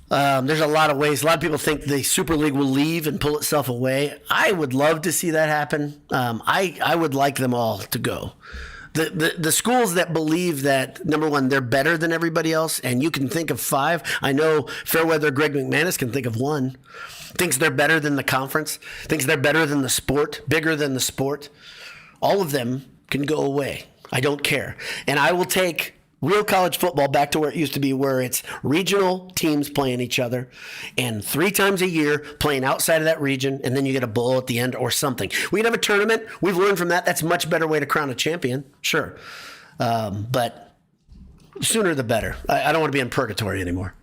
There's a lot of ways. A lot of people think the Super League will leave and pull itself away. I would love to see that happen. I would like them all to go. The schools that believe that, number one, they're better than everybody else, and you can think of 5. I know Fairweather Greg McManus can think of 1. Thinks they're better than the conference. Thinks they're better than the sport, bigger than the sport. All of them can go away. I don't care. And I will take real college football back to where it used to be, where it's regional teams playing each other and 3 times a year playing outside of that region, and then you get a bowl at the end or something. We can have a tournament. We've learned from that. That's a much better way to crown a champion, sure. But sooner the better. I don't want to be in purgatory anymore.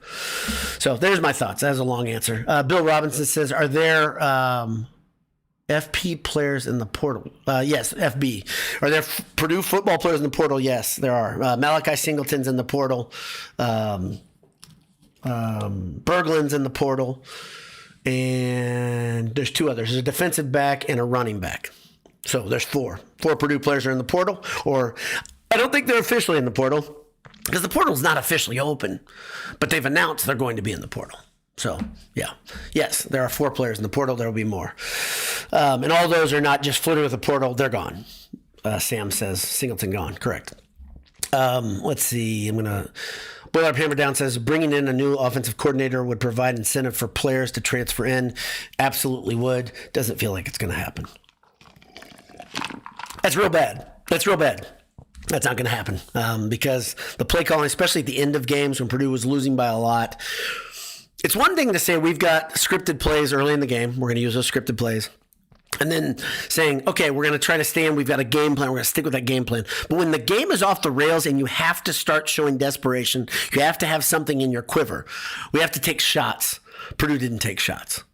So there's my thoughts. That was a long answer. Bill Robinson says, are there FP players in the portal? Yes, FB. Are there Purdue football players in the portal? Yes, there are. Malachi Singleton's in the portal. Berglund's in the portal. And there's 2 others. There's a defensive back and a running back. So there's 4. 4 Purdue players are in the portal. Or I don't think they're officially in the portal because the portal's not officially open. But they've announced they're going to be in the portal. So, yeah. Yes, there are 4 players in the portal. There will be more. And all those are not just flirting with the portal. They're gone. Sam says Singleton gone. Correct. Let's see. I'm going to... Boiler Up Hammer Down says, bringing in a new offensive coordinator would provide incentive for players to transfer in. Absolutely would. Doesn't feel like it's going to happen. That's real bad. That's real bad. That's not going to happen because the play calling, especially at the end of games when Purdue was losing by a lot... It's one thing to say we've got scripted plays early in the game. We're going to use those scripted plays. And then saying, okay, we're going to try to stay in. We've got a game plan. We're going to stick with that game plan. But when the game is off the rails and you have to start showing desperation, you have to have something in your quiver. We have to take shots. Purdue didn't take shots.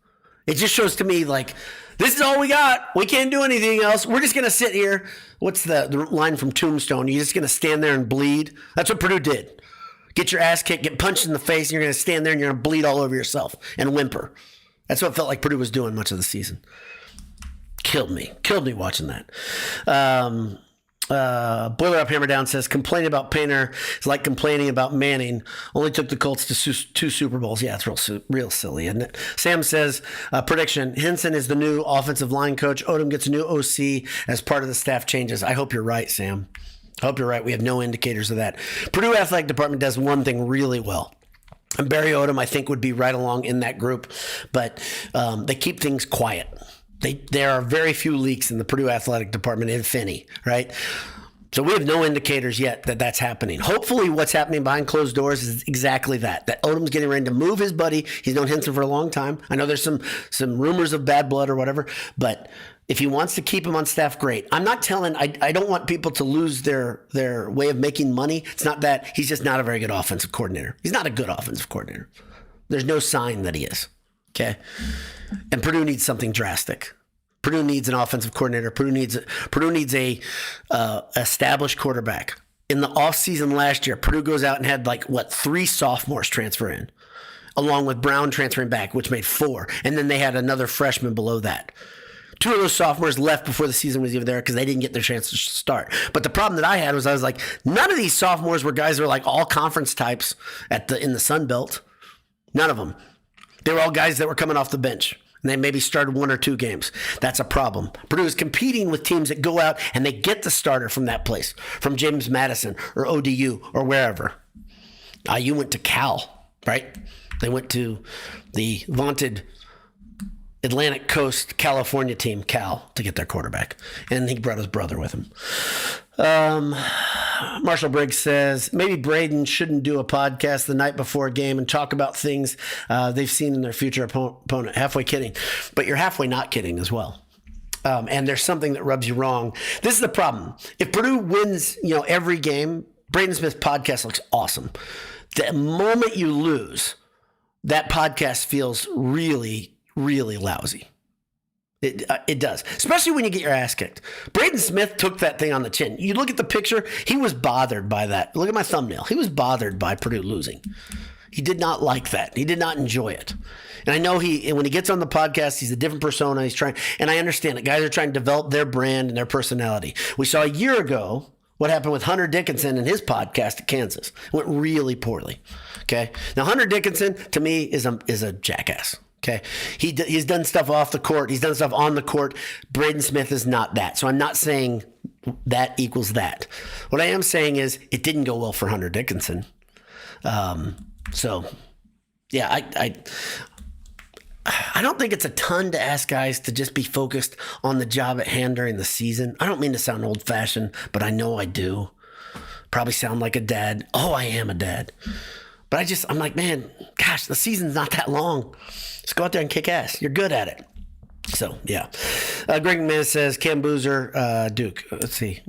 It just shows to me like, this is all we got. We can't do anything else. We're just going to sit here. What's the line from Tombstone? You're just going to stand there and bleed. That's what Purdue did. Get your ass kicked, get punched in the face, and you're going to stand there and you're going to bleed all over yourself and whimper. That's what it felt like Purdue was doing much of the season. Killed me watching that. Boiler Up Hammer Down says, complaining about Painter is like complaining about Manning. Only took the Colts to 2 Super Bowls. Yeah, it's real silly, isn't it? Sam says, prediction, Henson is the new offensive line coach. Odom gets a new OC as part of the staff changes. I hope you're right, Sam. I hope you're right. We have no indicators of that. Purdue Athletic Department does one thing really well. And Barry Odom, I think, would be right along in that group. But they keep things quiet. There are very few leaks in the Purdue Athletic Department, if any, right? So we have no indicators yet that that's happening. Hopefully what's happening behind closed doors is exactly that Odom's getting ready to move his buddy. He's known Henson for a long time. I know there's some rumors of bad blood or whatever, but if he wants to keep him on staff, great. I'm not telling, I don't want people to lose their way of making money. It's not that. He's just not a very good offensive coordinator. He's not a good offensive coordinator. There's no sign that he is, okay? And Purdue needs something drastic. Purdue needs an offensive coordinator. Purdue needs a established quarterback. In the offseason last year, Purdue goes out and had 3 sophomores transfer in, along with Brown transferring back, which made 4. And then they had another freshman below that. 2 of those sophomores left before the season was even there because they didn't get their chance to start. But the problem that I had was I was like, none of these sophomores were guys that were all conference types in the Sun Belt. None of them. They were all guys that were coming off the bench. And they maybe started 1 or 2 games. That's a problem. Purdue is competing with teams that go out and they get the starter from that place, from James Madison or ODU or wherever. You went to Cal, right? They went to the vaunted Atlantic Coast, California team, Cal, to get their quarterback. And he brought his brother with him. Marshall Briggs says, maybe Braden shouldn't do a podcast the night before a game and talk about things they've seen in their future opponent. Halfway kidding. But you're halfway not kidding as well. And there's something that rubs you wrong. This is the problem. If Purdue wins, every game, Braden Smith's podcast looks awesome. The moment you lose, that podcast feels really, really lousy. It does, especially when you get your ass kicked. Braden Smith took that thing on the chin. You look at the picture, he was bothered by that. Look at my thumbnail. He was bothered by Purdue losing. He did not like that. He did not enjoy it. And I know when he gets on the podcast, he's a different persona. He's trying, and I understand it. Guys are trying to develop their brand and their personality. We saw a year ago what happened with Hunter Dickinson and his podcast at Kansas. It went really poorly. Okay. Now, Hunter Dickinson, to me, is a jackass. Okay. He's done stuff off the court. He's done stuff on the court. Braden Smith is not that. So I'm not saying that equals that. What I am saying is it didn't go well for Hunter Dickinson. So, yeah, I don't think it's a ton to ask guys to just be focused on the job at hand during the season. I don't mean to sound old-fashioned, but I know I do. Probably sound like a dad. Oh, I am a dad. But I'm like, man, gosh, the season's not that long. Just go out there and kick ass. You're good at it. So, yeah. Greg McManus says, Cam Boozer, Duke. Let's see.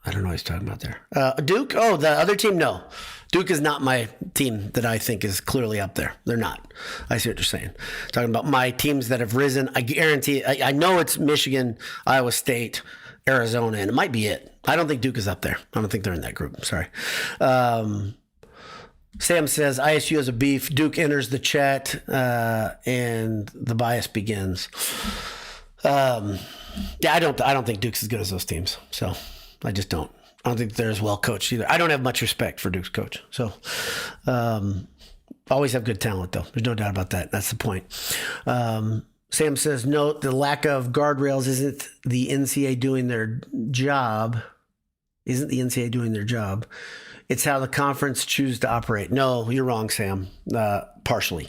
I don't know what he's talking about there. Duke? Oh, the other team? No. Duke is not my team that I think is clearly up there. They're not. I see what you're saying. Talking about my teams that have risen. I guarantee, I know it's Michigan, Iowa State, Arizona, and it might be it. I don't think Duke is up there. I don't think they're in that group. I'm sorry. Sam says ISU has a beef. Duke enters the chat, and the bias begins. Yeah, I don't think Duke's as good as those teams. So I just don't. I don't think they're as well coached either. I don't have much respect for Duke's coach. So always have good talent, though. There's no doubt about that. That's the point. Sam says, note the lack of guardrails isn't the NCAA doing their job. Isn't the NCAA doing their job? It's how the conference chooses to operate. No, you're wrong, Sam. Partially.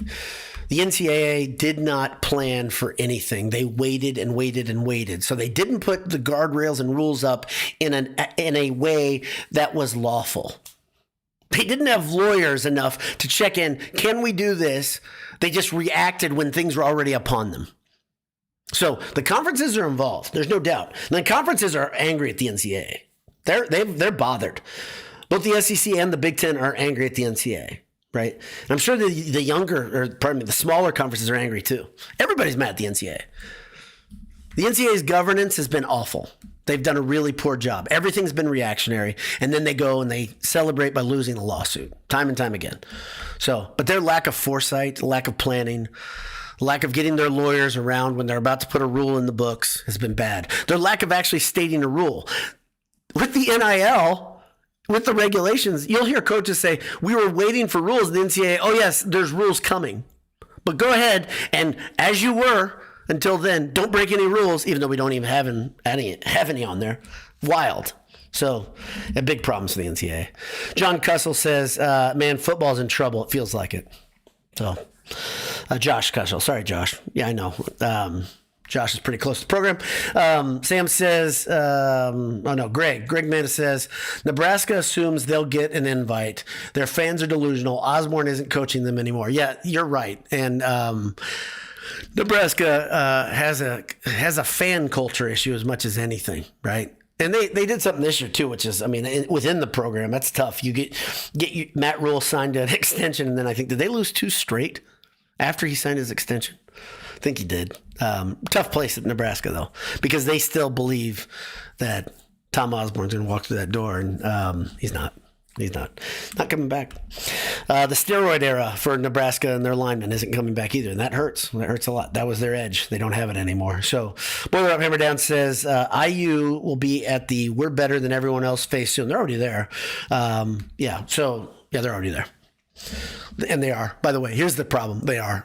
The NCAA did not plan for anything. They waited and waited and waited. So they didn't put the guardrails and rules up in a way that was lawful. They didn't have lawyers enough to check in. Can we do this? They just reacted when things were already upon them. So the conferences are involved. There's no doubt. And the conferences are angry at the NCAA. They're bothered. Both the SEC and the Big Ten are angry at the NCAA. Right. And I'm sure the smaller conferences are angry too. Everybody's mad at the NCAA. The NCAA's governance has been awful. They've done a really poor job. Everything's been reactionary. And then they go and they celebrate by losing the lawsuit time and time again. But their lack of foresight, lack of planning, lack of getting their lawyers around when they're about to put a rule in the books has been bad. Their lack of actually stating a rule. With the NIL, with the regulations, you'll hear coaches say, we were waiting for rules. The NCAA, oh, yes, there's rules coming. But go ahead, and as you were until then, don't break any rules, even though we don't even have any on there. Wild. So, a big problems for the NCAA. John Cussell says, man, football's in trouble. It feels like it. So, Josh Cussell. Sorry, Josh. Yeah, I know. Josh is pretty close to the program. Sam says, Greg Manna says, Nebraska assumes they'll get an invite. Their fans are delusional. Osborne isn't coaching them anymore. Yeah, you're right. And Nebraska has a fan culture issue as much as anything, right? And they did something this year too, which is, within the program, that's tough. You get Matt Rule signed an extension, and then I think, did they lose 2 straight after he signed his extension? I think he did. Tough place at Nebraska, though, because they still believe that Tom Osborne's going to walk through that door, and he's not. He's not coming back. The steroid era for Nebraska and their linemen isn't coming back either, and that hurts. That hurts a lot. That was their edge. They don't have it anymore. So, Boiler Up Hammer Down says IU will be at the "We're Better Than Everyone Else" face soon. They're already there. They're already there, and they are. By the way, here's the problem: they are.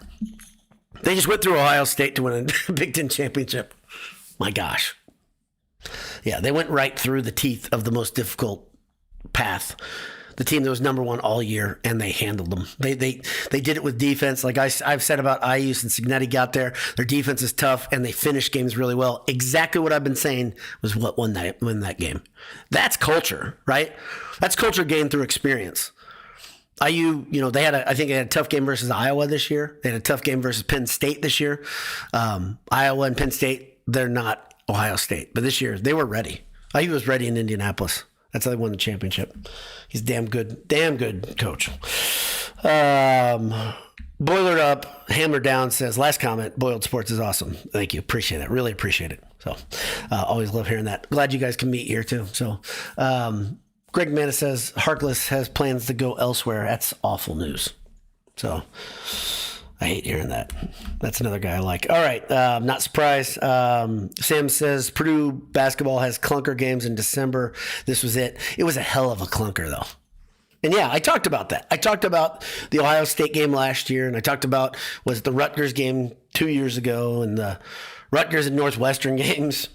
They just went through Ohio State to win a Big Ten championship. My gosh. Yeah, they went right through the teeth of the most difficult path. The team that was number 1 all year, and they handled them. They did it with defense. Like I've said about IU since Signetti got there, their defense is tough, and they finish games really well. Exactly what I've been saying was what won that game. That's culture, right? That's culture gained through experience. IU, they had a tough game versus Iowa this year. They had a tough game versus Penn State this year. Iowa and Penn State, they're not Ohio State. But this year, they were ready. IU was ready in Indianapolis. That's how they won the championship. He's damn good coach. Boiler Up, Hammer Down says, last comment, Boiled Sports is awesome. Thank you. Appreciate it. Really appreciate it. So always love hearing that. Glad you guys can meet here too. So Greg Manna says, Harkless has plans to go elsewhere. That's awful news. So I hate hearing that. That's another guy I like. All right. Not surprised. Sam says Purdue basketball has clunker games in December. This was it. It was a hell of a clunker, though. And yeah, I talked about that. I talked about the Ohio State game last year, and I talked about was the Rutgers game 2 years ago, and the Rutgers and Northwestern games.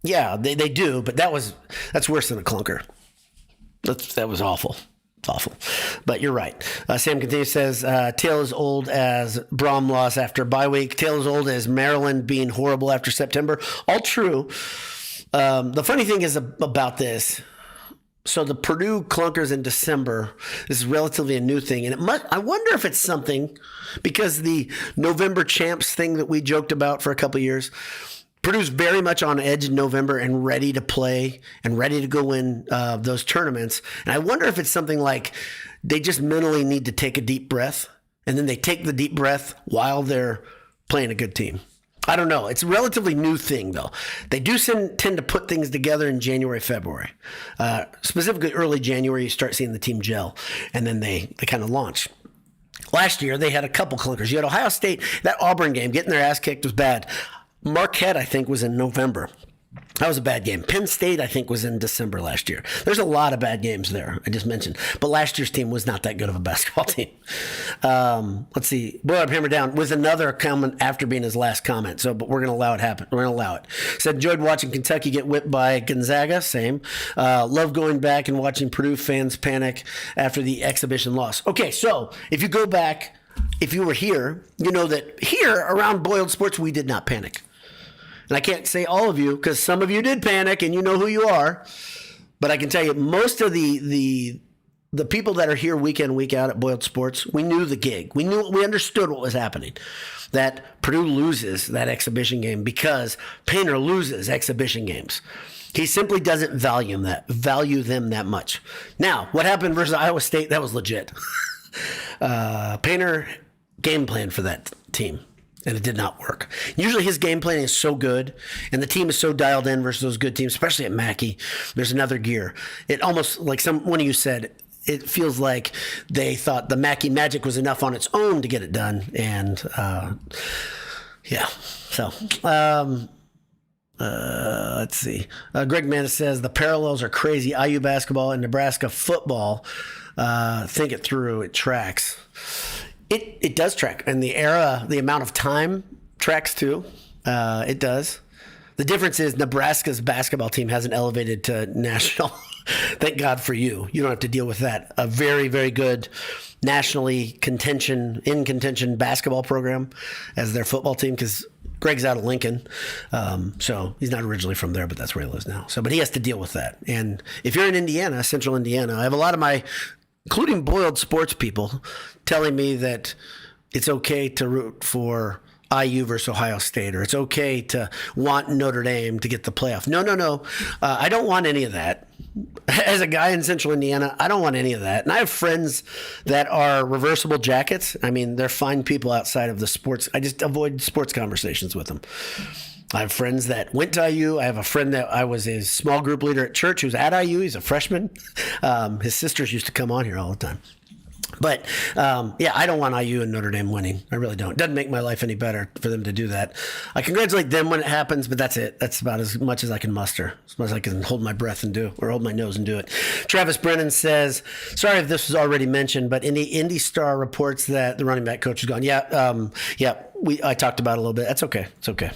Yeah, they do, but that's worse than a clunker. That was awful. It's awful. But you're right. Sam continues, says, tale as old as Brom loss after bye week. Tale as old as Maryland being horrible after September. All true. The funny thing is about this, so the Purdue clunkers in December, this is relatively a new thing. And I wonder if it's something, because the November champs thing that we joked about for a couple of years, Purdue's very much on edge in November and ready to play and ready to go win those tournaments. And I wonder if it's something like they just mentally need to take a deep breath, and then they take the deep breath while they're playing a good team. I don't know. It's a relatively new thing, though. They do tend to put things together in January, February. Specifically early January, you start seeing the team gel, and then they kind of launch. Last year, they had a couple clunkers. You had Ohio State. That Auburn game, getting their ass kicked was bad. Marquette, I think, was in November. That was a bad game. Penn State, I think, was in December last year. There's a lot of bad games there, I just mentioned. But last year's team was not that good of a basketball team. Let's see. Boy Up, Hammer Down was another comment after being his last comment. But we're going to allow it happen. We're going to allow it. Said, enjoyed watching Kentucky get whipped by Gonzaga. Same. Love going back and watching Purdue fans panic after the exhibition loss. Okay, so if you go back, if you were here, you know that here around Boiled Sports, we did not panic. And I can't say all of you, because some of you did panic and you know who you are. But I can tell you, most of the people that are here week in, week out at Boiled Sports, we knew the gig. We understood what was happening. That Purdue loses that exhibition game because Painter loses exhibition games. He simply doesn't value them that much. Now, what happened versus Iowa State, that was legit. Painter game plan for that team, and it did not work. Usually his game planning is so good, and the team is so dialed in versus those good teams, especially at Mackey. There's another gear. It almost, like one of you said, it feels like they thought the Mackey magic was enough on its own to get it done. And yeah, so let's see. Greg Manna says the parallels are crazy. IU basketball and Nebraska football. Think it through. It tracks. It does track, and the amount of time tracks too. It does. The difference is Nebraska's basketball team hasn't elevated to national. Thank God for you. You don't have to deal with that. A very, very good nationally in contention basketball program as their football team, because Greg's out of Lincoln. So he's not originally from there, but that's where he lives now. But he has to deal with that. And if you're in Indiana, central Indiana, I have a lot of my, including Boiled Sports people, telling me that it's okay to root for IU versus Ohio State, or it's okay to want Notre Dame to get the playoff. No. I don't want any of that. As a guy in central Indiana, I don't want any of that. And I have friends that are reversible jackets. I mean, they're fine people outside of the sports. I just avoid sports conversations with them. I have friends that went to IU. I have a friend that I was his small group leader at church who's at IU. He's a freshman. His sisters used to come on here all the time. But, yeah, I don't want IU and Notre Dame winning. I really don't. It doesn't make my life any better for them to do that. I congratulate them when it happens, but that's it. That's about as much as I can muster, as much as I can hold my breath and do, or hold my nose and do it. Travis Brennan says, sorry if this was already mentioned, but Indy Star reports that the running back coach is gone. I talked about it a little bit. That's okay. It's okay.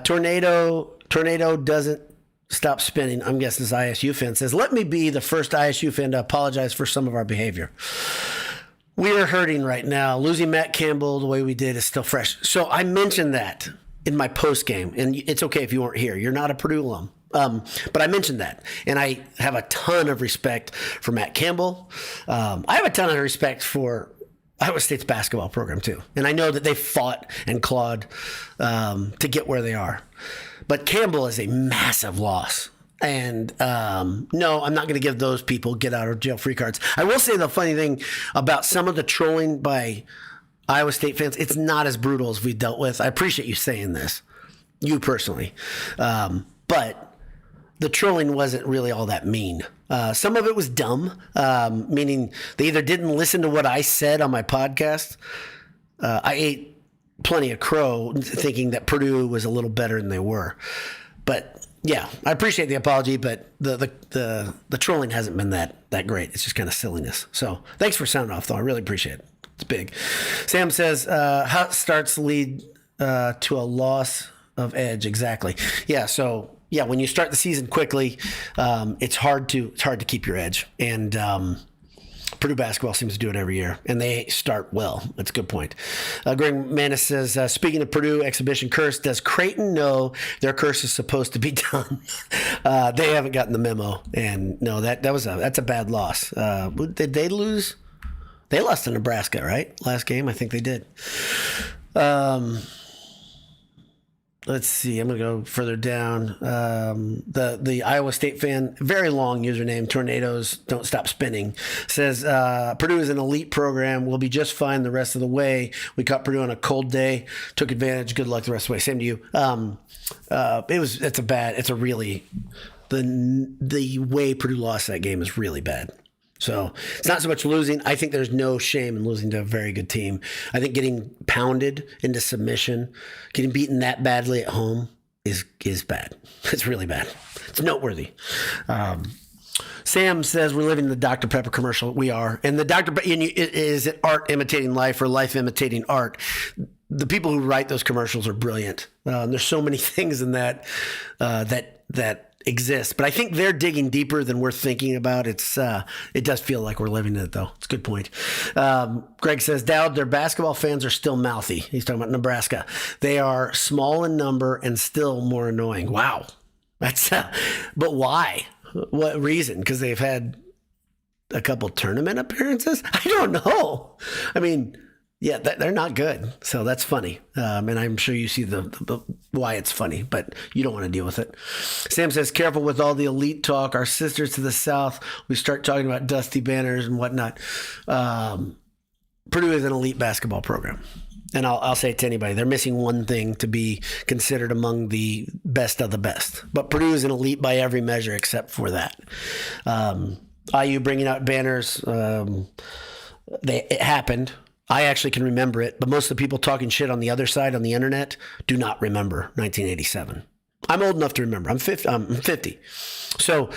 Tornado doesn't stop spinning. I'm guessing this ISU fan says, let me be the first ISU fan to apologize for some of our behavior. We are hurting right now. Losing Matt Campbell the way we did is still fresh. So I mentioned that in my post game, and it's okay if you weren't here. You're not a Purdue alum. But I mentioned that, and I have a ton of respect for Matt Campbell. I have a ton of respect for Iowa State's basketball program too. And I know that they fought and clawed to get where they are. But Campbell is a massive loss. And no, I'm not going to give those people get out of jail free cards. I will say the funny thing about some of the trolling by Iowa State fans, it's not as brutal as we dealt with. I appreciate you saying this, you personally. But the trolling wasn't really all that mean. Some of it was dumb, meaning they either didn't listen to what I said on my podcast. I ate plenty of crow thinking that Purdue was a little better than they were. But yeah, I appreciate the apology, but the trolling hasn't been that great. It's just kind of silliness. So thanks for sounding off, though. I really appreciate it. It's big. Sam says, hot starts lead to a loss of edge. Exactly. Yeah. So yeah, when you start the season quickly, it's hard to keep your edge. And Purdue basketball seems to do it every year, and they start well. That's a good point. Greg Manis says, speaking of Purdue exhibition curse, does Creighton know their curse is supposed to be done? They haven't gotten the memo, and no, that's a bad loss. Did they lose? They lost to Nebraska, right? Last game, I think they did. Let's see. I'm going to go further down. The Iowa State fan, very long username, Tornadoes Don't Stop Spinning, says Purdue is an elite program. We'll be just fine the rest of the way. We caught Purdue on a cold day, took advantage. Good luck the rest of the way. Same to you. The way Purdue lost that game is really bad. So it's not so much losing. I think there's no shame in losing to a very good team. I think getting pounded into submission, getting beaten that badly at home is bad. It's really bad. It's noteworthy. Sam says we're living the Dr. Pepper commercial. We are. And the Dr. Pepper, is it art imitating life or life imitating art? The people who write those commercials are brilliant. There's so many things in that exist, but I think they're digging deeper than we're thinking about. It does feel like we're living it, though. It's a good point. Greg says, Dowd, their basketball fans are still mouthy. He's talking about Nebraska. They are small in number and still more annoying. Wow. That's but why? What reason? Because they've had a couple tournament appearances? I don't know. I mean, yeah, they're not good. So that's funny. And I'm sure you see the why it's funny, but you don't want to deal with it. Sam says, careful with all the elite talk. Our sisters to the south, we start talking about dusty banners and whatnot. Purdue is an elite basketball program. And I'll say it to anybody, they're missing one thing to be considered among the best of the best. But Purdue is an elite by every measure except for that. IU bringing out banners, it happened. I actually can remember it, but most of the people talking shit on the other side on the internet do not remember 1987. I'm old enough to remember. I'm 50. So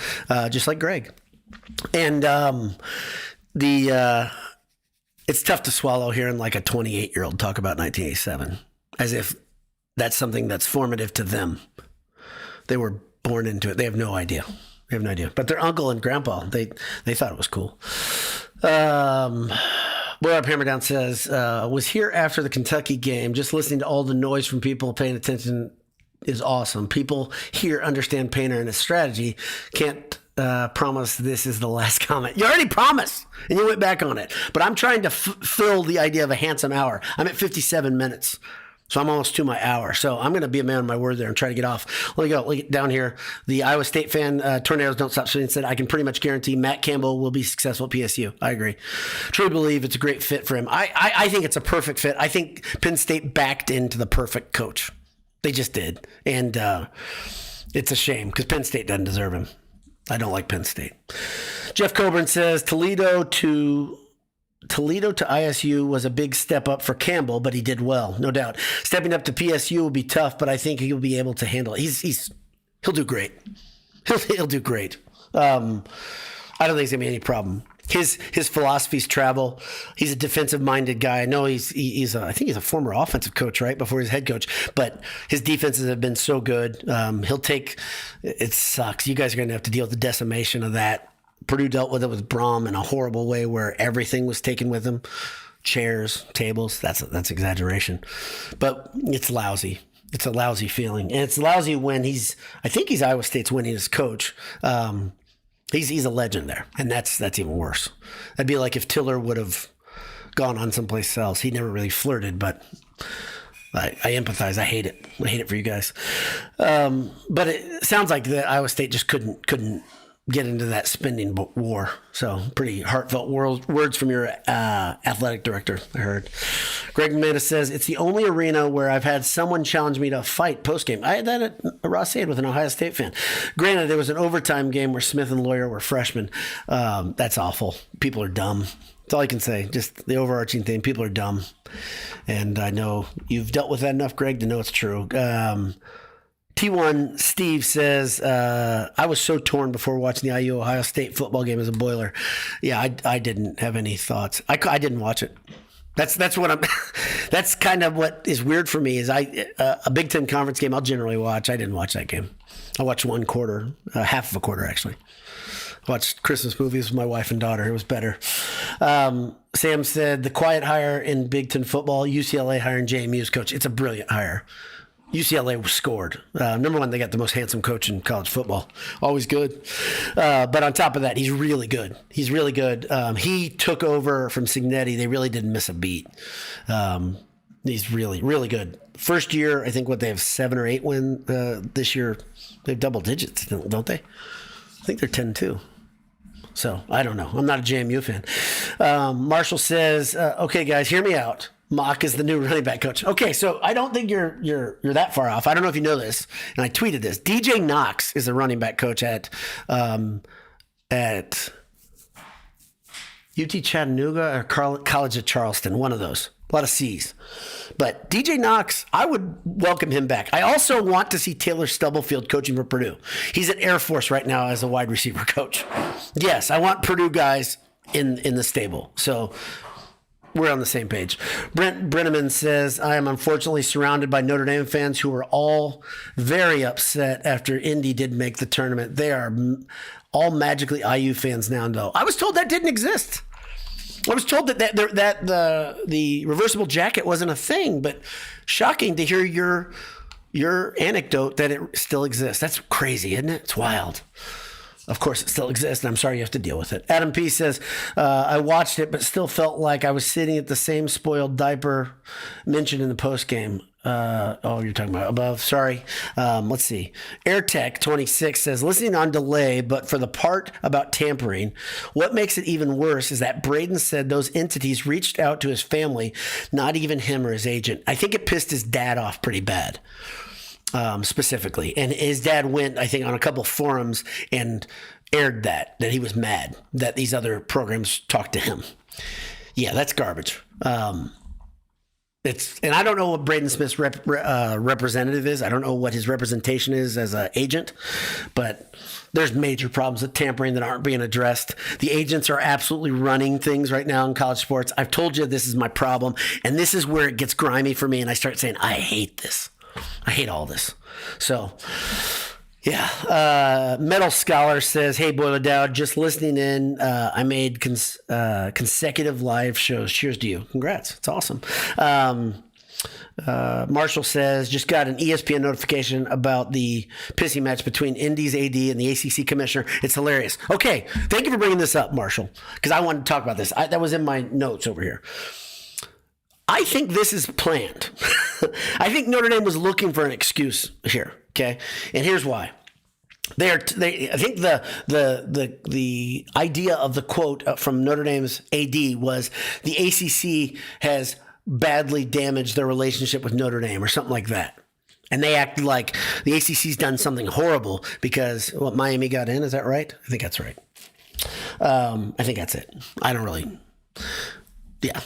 just like Greg. And it's tough to swallow hearing like a 28-year-old talk about 1987 as if that's something that's formative to them. They were born into it. They have no idea. But their uncle and grandpa, they thought it was cool. Boy Up Hammerdown says, was here after the Kentucky game. Just listening to all the noise from people paying attention is awesome. People here understand Painter and his strategy. Can't promise this is the last comment. You already promised, and you went back on it. But I'm trying to fill the idea of a handsome hour. I'm at 57 minutes. So I'm almost to my hour. So I'm going to be a man of my word there and try to get off. Let me go down here. The Iowa State fan, Tornadoes Don't Stop Spinning, said, I can pretty much guarantee Matt Campbell will be successful at PSU. I agree. Truly believe it's a great fit for him. I think it's a perfect fit. I think Penn State backed into the perfect coach. They just did. And it's a shame because Penn State doesn't deserve him. I don't like Penn State. Jeff Coburn says, Toledo to ISU was a big step up for Campbell, but he did well, no doubt. Stepping up to PSU will be tough, but I think he'll be able to handle it. He'll do great. He'll do great. I don't think there's gonna be any problem. His philosophies travel. He's a defensive-minded guy. I know I think he's a former offensive coach, right, before he's head coach. But his defenses have been so good. It sucks. You guys are going to have to deal with the decimation of that. Purdue dealt with it with Braum in a horrible way where everything was taken with him. Chairs, tables, that's exaggeration. But it's lousy. It's a lousy feeling. And it's lousy when I think he's Iowa State's winningest coach. He's a legend there, and that's even worse. That'd be like if Tiller would have gone on someplace else. He never really flirted, but I empathize. I hate it. I hate it for you guys. But it sounds like that Iowa State just couldn't get into that spending war. So pretty heartfelt words from your athletic director, I heard. Greg Manda says, it's the only arena where I've had someone challenge me to a fight post-game. I had that at Ross-Ade with an Ohio State fan. Granted, there was an overtime game where Smith and Lawyer were freshmen. That's awful. People are dumb. That's all I can say. Just the overarching thing. People are dumb. And I know you've dealt with that enough, Greg, to know it's true. T1 Steve says, I was so torn before watching the IU Ohio State football game as a Boiler. Yeah, I didn't have any thoughts. I didn't watch it. That's what I'm. That's kind of what is weird for me. Is a Big Ten conference game I'll generally watch. I didn't watch that game. I watched one quarter, half of a quarter actually. I watched Christmas movies with my wife and daughter. It was better. Sam said the quiet hire in Big Ten football. UCLA hiring JMU's coach. It's a brilliant hire. UCLA scored. Number one, they got the most handsome coach in college football. Always good. But on top of that, he's really good. He's really good. He took over from Cignetti. They really didn't miss a beat. He's really, really good. First year, I think they have 7 or 8 wins. This year, they have double digits, don't they? I think they're 10-2. So I don't know. I'm not a JMU fan. Marshall says, okay, guys, hear me out. Mock is the new running back coach. Okay, so I don't think you're that far off. I don't know if you know this, and I tweeted this. DJ Knox is the running back coach at UT Chattanooga or College of Charleston, one of those. A lot of C's. But DJ Knox, I would welcome him back. I also want to see Taylor Stubblefield coaching for Purdue. He's at Air Force right now as a wide receiver coach. Yes, I want Purdue guys in the stable. So we're on the same page. Brent Brenneman says, I am unfortunately surrounded by Notre Dame fans who are all very upset after Indy did make the tournament. They are all magically IU fans now, though. I was told that didn't exist. I was told that the reversible jacket wasn't a thing, but shocking to hear your anecdote that it still exists. That's crazy, isn't it? It's wild. Of course, it still exists, and I'm sorry you have to deal with it. Adam P. says, I watched it, but still felt like I was sitting at the same spoiled diaper mentioned in the postgame. You're talking about above. Sorry. Let's see. AirTech 26 says, listening on delay, but for the part about tampering, what makes it even worse is that Braden said those entities reached out to his family, not even him or his agent. I think it pissed his dad off pretty bad. Specifically. And his dad went, I think, on a couple forums and aired that he was mad that these other programs talked to him. Yeah, that's garbage. And I don't know what Braden Smith's representative is. I don't know what his representation is as an agent, but there's major problems with tampering that aren't being addressed. The agents are absolutely running things right now in college sports. I've told you this is my problem, and this is where it gets grimy for me, and I start saying, I hate this. I hate all this. So, yeah. Metal Scholar says, hey, Boiler Dowd, just listening in. I made consecutive live shows. Cheers to you. Congrats. It's awesome. Marshall says, just got an ESPN notification about the pissy match between Indy's AD and the ACC commissioner. It's hilarious. Okay. Thank you for bringing this up, Marshall, because I wanted to talk about this. That was in my notes over here. I think this is planned. I think Notre Dame was looking for an excuse here. Okay, and here's why. I think the idea of the quote from Notre Dame's AD was the ACC has badly damaged their relationship with Notre Dame or something like that, and they acted like the ACC's done something horrible because Miami got in. Is that right? I think that's right. I think that's it. I don't really. Yeah.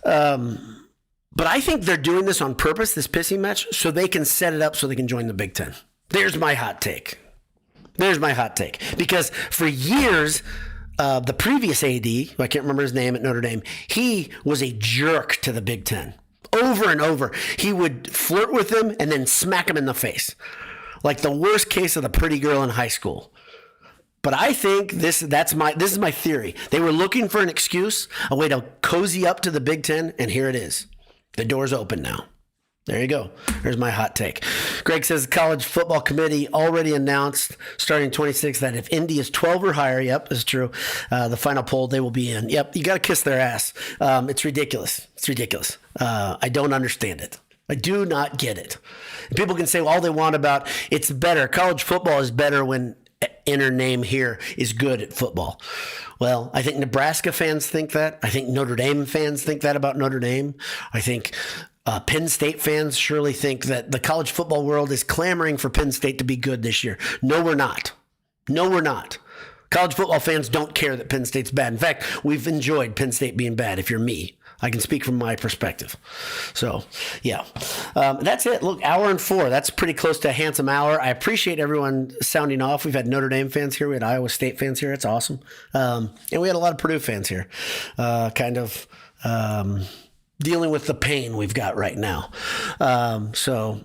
But I think they're doing this on purpose, this pissing match, so they can set it up so they can join the Big Ten. There's my hot take. Because for years, the previous AD, I can't remember his name at Notre Dame, he was a jerk to the Big Ten. Over and over. He would flirt with them and then smack them in the face. Like the worst case of the pretty girl in high school. But I think this is my theory. They were looking for an excuse, a way to cozy up to the Big Ten, and here it is. The door's open now. There you go. There's my hot take. Greg says the college football committee already announced starting 26 that if Indy is 12 or higher, yep, that's true, the final poll, they will be in. Yep, you got to kiss their ass. It's ridiculous. I don't understand it. I do not get it. People can say all they want about it's better. College football is better when inner name here is good at football. Well, I think Nebraska fans think that. I think Notre Dame fans think that about Notre Dame. I think Penn State fans surely think that the college football world is clamoring for Penn State to be good this year. No, we're not. No, we're not. College football fans don't care that Penn State's bad. In fact, we've enjoyed Penn State being bad, if you're me. I can speak from my perspective. So, yeah. That's it. Look, hour and 4. That's pretty close to a handsome hour. I appreciate everyone sounding off. We've had Notre Dame fans here. We had Iowa State fans here. It's awesome. And we had a lot of Purdue fans here. Dealing with the pain we've got right now. So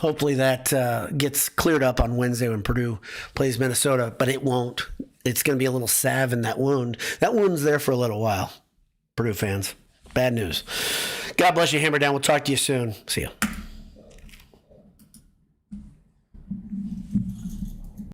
hopefully that gets cleared up on Wednesday when Purdue plays Minnesota, but it won't. It's going to be a little salve in that wound. That wound's there for a little while. Purdue fans, bad news. God bless you, Hammer Down. We'll talk to you soon. See ya.